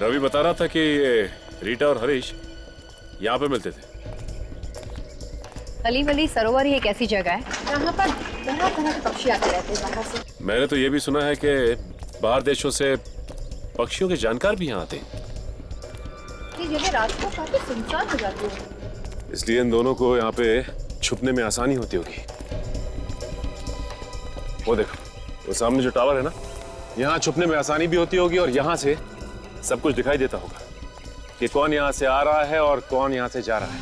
रवि बता रहा था कि रीटा और हरीश यहाँ पे मिलते थे। अली वली सरोवर ही एक ऐसी जगह है जहाँ पर तरह तरह के पक्षी आते रहते हैं बाहर से। मैंने तो ये भी सुना है कि बाहर देशों से पक्षियों के जानकार भी यहाँ आते हैं। ये जगह रात को काफी सुनसान हो जाती है, इसलिए इन दोनों को यहाँ पे छुपने में आसानी होती होगी। वो देखो, वो सामने जो टावर है ना, यहाँ छुपने में आसानी भी होती होगी और यहाँ से सब कुछ दिखाई देता होगा कि कौन यहाँ से आ रहा है और कौन यहाँ से जा रहा है।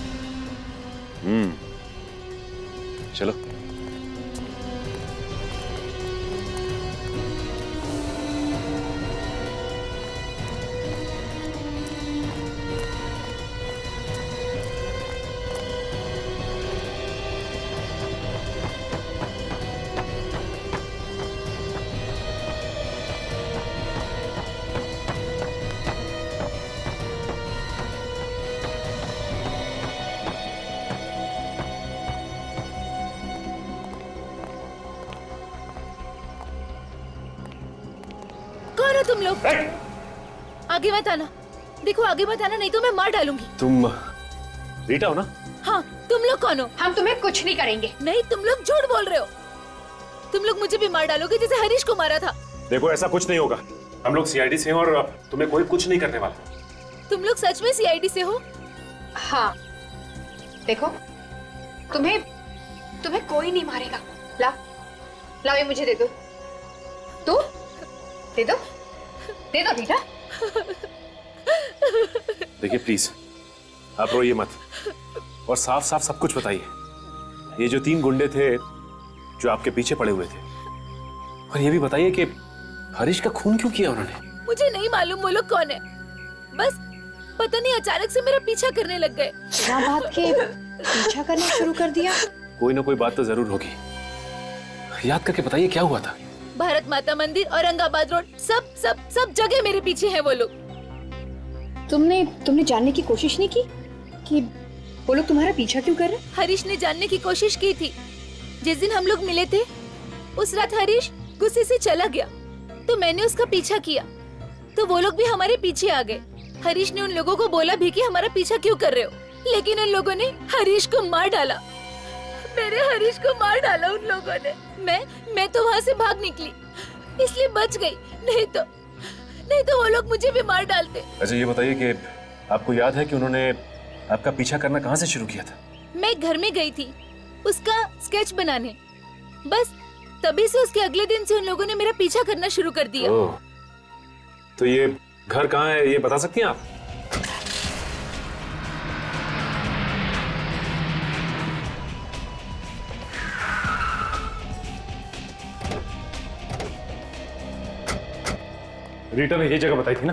चलो। तुम लोग आगे मत आना। देखो आगे मत आना, नहीं तो मैं मार डालूंगी। तुम रीटा हो ना? हाँ, तुम लोग कौन हो? हम तुम्हें कुछ नहीं करेंगे। नहीं, तुम लोग झूठ बोल रहे हो। तुम लोग मुझे भी मार डालोगे जैसे हरीश को मारा था। देखो ऐसा कुछ नहीं होगा, हम लोग सीआईडी से हैं और तुम्हें कोई कुछ नहीं करने वाला। तुम लोग सच में सीआईडी से हो? हाँ, देखो तुम्हें कोई नहीं मारेगा। लाओ ये मुझे दे दो। तो दे दो रीटा। देखिए प्लीज, आप रोइए मत और साफ साफ सब कुछ बताइए। ये जो 3 गुंडे थे जो आपके पीछे पड़े हुए थे, और ये भी बताइए कि हरीश का खून क्यों किया उन्होंने? मुझे नहीं मालूम वो लोग कौन है, बस पता नहीं अचानक से मेरा पीछा करने लग गए। बिना बात के पीछा करना शुरू कर दिया। कोई ना कोई बात तो जरूर होगी, याद करके बताइए क्या हुआ था। भारत माता मंदिर, औरंगाबाद रोड, सब जगह मेरे पीछे हैं वो लोग। तुमने जानने की कोशिश नहीं की कि वो लोग तुम्हारा पीछा क्यों कर रहे? हरीश ने जानने की कोशिश की थी। जिस दिन हम लोग मिले थे उस रात हरीश गुस्से से चला गया, तो मैंने उसका पीछा किया, तो वो लोग भी हमारे पीछे आ गए। हरीश ने उन लोगों को बोला भी कि हमारा पीछा क्यों कर रहे हो, लेकिन उन लोगों ने हरीश को मार डाला। मेरे हरीश को मार डाला उन लोगों ने। मैं तो वहाँ से भाग निकली, इसलिए बच गई, नहीं तो वो लोग मुझे भी मार डालते। अच्छा ये बताइए कि आपको याद है कि उन्होंने आपका पीछा करना कहाँ से शुरू किया था? मैं घर में गई थी उसका स्केच बनाने, बस तभी से उसके अगले दिन से उन लोगों ने मेरा पीछा करना शुरू कर दिया। तो ये घर कहाँ है, ये बता सकती हैं आप? रीटा ने ये जगह बताई थी ना?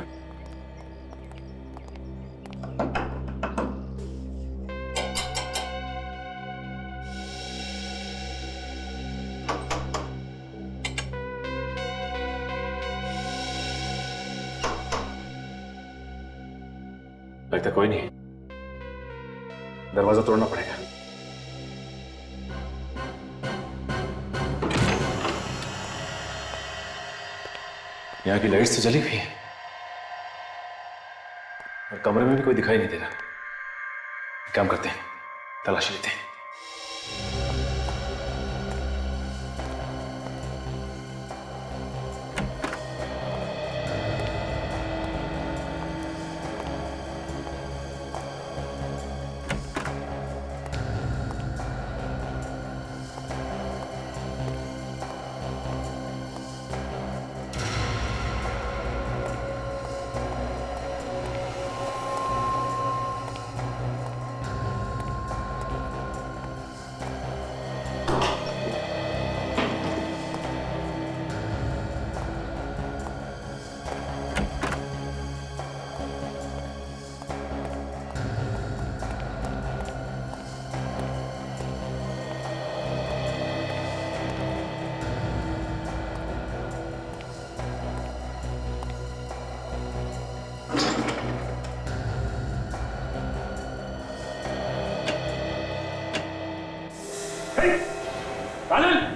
लगता कोई नहीं, दरवाजा तोड़ना पड़ेगा। यहाँ की लाइट्स तो जली हुई है और कमरे में भी कोई दिखाई नहीं दे रहा। काम करते हैं, तलाशी लेते हैं।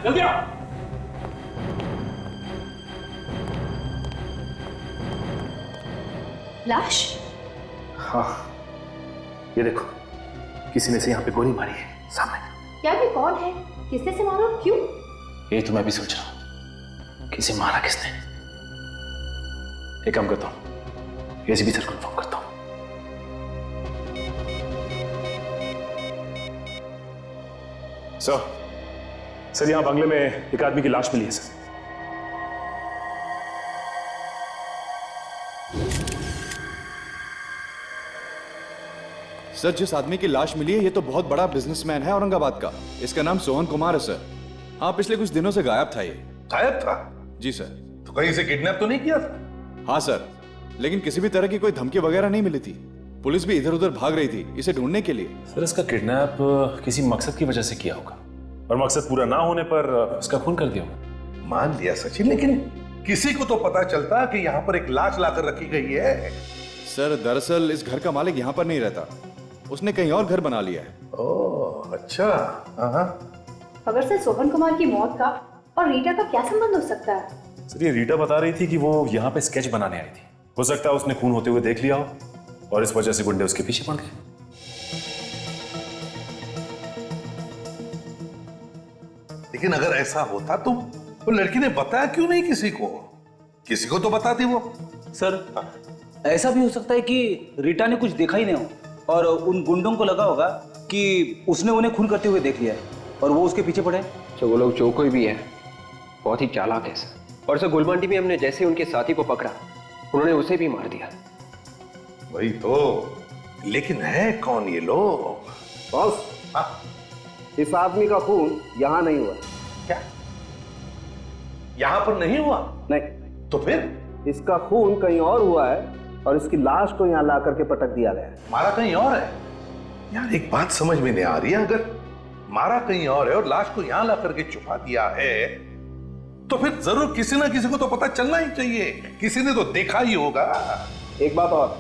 जल्दी आओ। लाश? हाँ, ये देखो, किसी ने से यहाँ पे गोली मारी है सामने। क्या ये कौन है? किसने से मारा? क्यों? ये तो मैं भी सोच रहा हूँ, किसे मारा किसने। एक काम करता हूँ, एसीपी सर को इन्फॉर्म करता हूँ। सर यहाँ बंगले में एक आदमी की लाश मिली है सर। सर, जिस आदमी की लाश मिली है ये तो बहुत बड़ा बिजनेसमैन है औरंगाबाद का। इसका नाम सोहन कुमार है सर। हाँ, पिछले कुछ दिनों से गायब था ये। गायब था? जी सर। तो कहीं से किडनैप तो नहीं किया था? हाँ सर, लेकिन किसी भी तरह की कोई धमकी वगैरह नहीं मिली थी। पुलिस भी इधर उधर भाग रही थी इसे ढूंढने के लिए। सर, इसका किडनैप किसी मकसद की वजह से किया होगा और मकसद पूरा ना होने पर इसका खून कर दिया होगा। मान लिया सचिन, लेकिन किसी को तो पता चलता कि यहाँ पर एक लाश लाकर रखी गई है। सर, दरअसल इस घर का मालिक यहाँ पर नहीं रहता, उसने कहीं और घर बना लिया है। ओह अच्छा। हाँ। खबर से सोहन कुमार की मौत का और रीटा का क्या संबंध हो सकता है? सर, ये रीटा बता रही थी कि वो यहाँ पे स्केच बनाने आई थी। हो सकता है उसने खून होते हुए देख लिया हो और इस वजह से गुंडे उसके पीछे पड़ गए। लेकिन अगर ऐसा होता तो वो लड़की ने बताया क्यों नहीं किसी को? किसी को तो बताती वो। सर, ऐसा भी हो सकता है कि रीटा ने कुछ देखा ही नहीं हो और उन गुंडों को लगा होगा कि उसने उन्हें खून करते हुए देख लिया है और वो उसके पीछे पड़े। तो वो लोग जो कोई भी है बहुत ही चालाक है सर। और सर, गुलमांडी में हमने जैसे उनके साथी को पकड़ा उन्होंने उसे भी मार दिया। वही तो, लेकिन है कौन ये लोग? बॉस, इस आदमी का खून यहाँ नहीं हुआ। क्या? यहाँ पर नहीं हुआ? नहीं। तो फिर? इसका खून कहीं और हुआ है और इसकी लाश को यहाँ ला करके पटक दिया गया है। मारा कहीं और है? यार एक बात समझ में नहीं आ रही है, अगर मारा कहीं और है और लाश को यहाँ ला करके छुपा दिया है तो फिर जरूर किसी ना किसी को तो पता चलना ही चाहिए। किसी ने तो देखा ही होगा। एक बात और,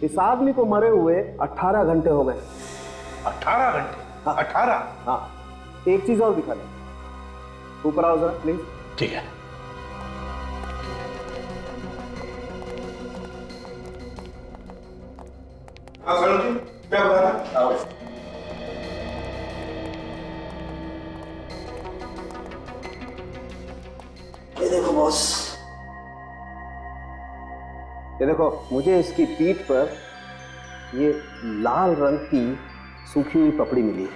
इस आदमी को मरे हुए 18 घंटे हो गए। 18 घंटे? हाँ। 18? हाँ। एक चीज और दिखा दे, ऊपर आओ जरा प्लीज। ठीक है। क्या बता रहा? ये देखो बॉस, ये देखो, मुझे इसकी पीठ पर ये लाल रंग की सूखी हुई पपड़ी मिली है,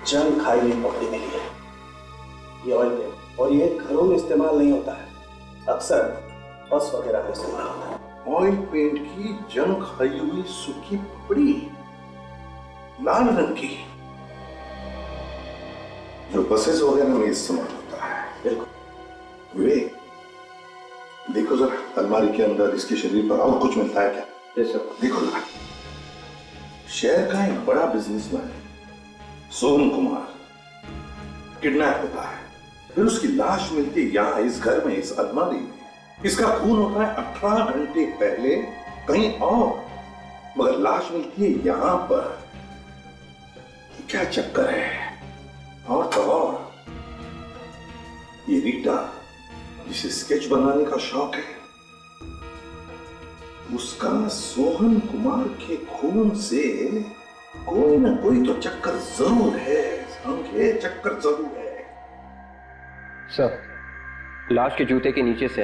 जंग खाई हुई पपड़ी मिली है। ये ऑयल पेंट, और ये घरों में इस्तेमाल नहीं होता है, अक्सर बस वगैरह में इस्तेमाल होता है। ऑयल पेंट की जंग खाई हुई सूखी पपड़ी, लाल रंग की, जो बसेस वगैरह में इस्तेमाल होता है। बिल्कुल। वे देखो जरा अलमारी के अंदर इसके शरीर पर और कुछ मिलता है क्या? देखो जरा। शहर का एक बड़ा बिजनेसमैन सोहन कुमार किडनैप होता है, फिर उसकी लाश मिलती है यहाँ इस घर में, इस अलमारी में। इसका खून होता है 18 घंटे पहले कहीं और, मगर लाश मिलती है यहाँ पर। क्या चक्कर है? और तो और ये रीटा जिसे स्केच बनाने का शौक है, उसका सोहन कुमार के खून से कोई ना कोई तो चक्कर जरूर है। समझे? चक्कर जरूर है। सर, लाश के जूते के नीचे से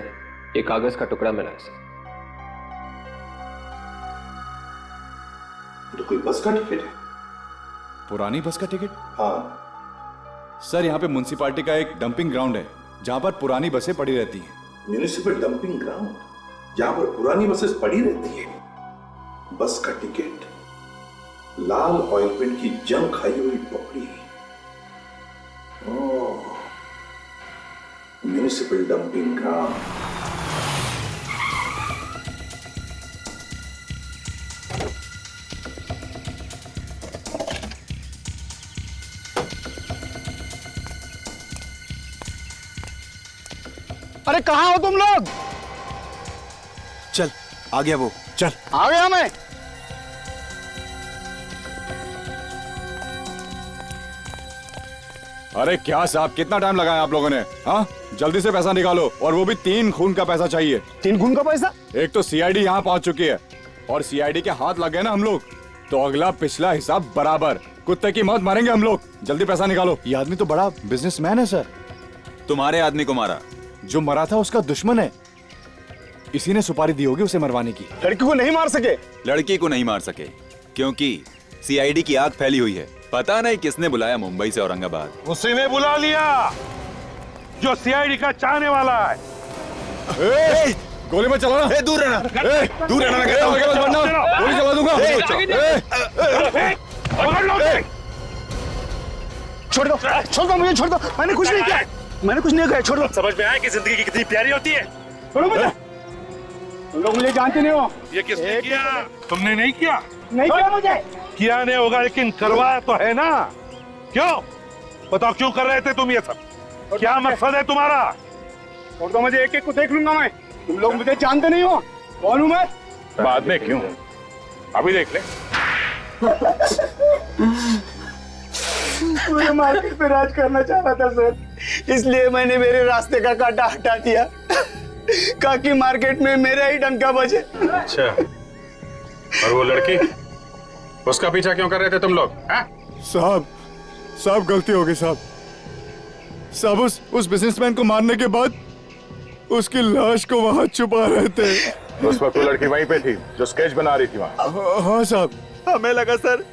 एक कागज का टुकड़ा मिला है सर। तो कोई बस का टिकट है? पुरानी बस का टिकट? हाँ सर, यहाँ पे म्युनिसिपालिटी का एक डंपिंग ग्राउंड है जहाँ पर पुरानी बसें पड़ी रहती हैं। म्युनिसिपल डंपिंग ग्राउंड जहाँ पर पुरानी बसेस पड़ी रहती है। बस का टिकट, लाल ऑयल पेंट की जंग खाई हुई पपड़ी। ओह, म्युनिसिपल डंपिंग ग्राउंड। अरे कहाँ हो तुम लोग? चल, आ गया वो, चल। आ गया मैं। अरे क्या साहब, कितना टाइम लगाया आप लोगों ने? हाँ, जल्दी से पैसा निकालो, और वो भी 3 खून का पैसा चाहिए। 3 खून का पैसा? एक तो सीआईडी यहाँ पहुँच चुकी है, और सीआईडी के हाथ लग गए ना हम लोग, तो अगला पिछला हिसाब बराबर। कुत्ते की मौत मारेंगे हम लोग। जल्दी पैसा निकालो। ये आदमी तो बड़ा बिजनेसमैन है सर। तुम्हारे आदमी को मारा? जो मरा था उसका दुश्मन है, इसी ने सुपारी दी होगी उसे मरवाने की। लड़की को नहीं मार सके? लड़की को नहीं मार सके क्योंकि सीआईडी की आग फैली हुई है। पता नहीं किसने बुलाया मुंबई से औरंगाबाद। उसी ने बुला लिया जो सीआईडी का चाहने वाला है। गोली मत चलाना। दूर रहना, दूर रहना कहता हूं। गोली चला दूंगा। छोड़ दो, छोड़ दो मुझे, छोड़ दो। मैंने कुछ नहीं किया, मैंने कुछ नहीं किया, छोड़ दो। समझ में आया कि जिंदगी की कितनी प्यारी होती है? छोड़ो मुझे, तुम लोग मुझे जानते नहीं हो। ये किसने किया? तुमने नहीं किया? नहीं किया मुझे। किया नहीं होगा, लेकिन करवाया तो है ना। क्यों बताओ, क्यों कर रहे थे तुम ये सब? क्या मकसद है तुम्हारा? छोड़ दो मुझे, एक एक को देख लूंगा मैं। तुम लोग मुझे जानते नहीं हो, कौन हूं मैं? बाद में क्यों, अभी देख ले। मुझे मार्केट पे राज करना चाह रहा था सर, इसलिए मैंने मेरे रास्ते का कांटा हटा दिया, ताकि मार्केट में मेरा ही डंका बजे। अच्छा, और वो लड़की, उसका पीछा क्यों कर रहे थे तुम लोग? साहब गलती हो गई साहब। उस बिजनेसमैन को मारने के बाद उसकी लाश को वहाँ छुपा रहे थे। उस वक्त वो लड़की वहीं पे थी जो स्केच बना रही थी वहाँ। हाँ साहब। हमें लगा सर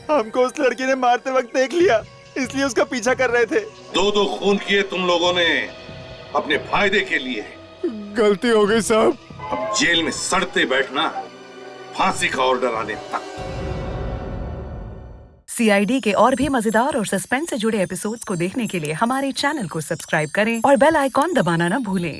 हमको उस लड़की ने मारते वक्त देख लिया, इसलिए उसका पीछा कर रहे थे। 2 खून किए तुम लोगों ने अपने फायदे के लिए। गलती हो गई साहब। अब जेल में सड़ते बैठना, फांसी का ऑर्डर आने तक। सीआईडी के और भी मजेदार और सस्पेंस से जुड़े एपिसोड्स को देखने के लिए हमारे चैनल को सब्सक्राइब करें और बेल आइकॉन दबाना ना भूलें।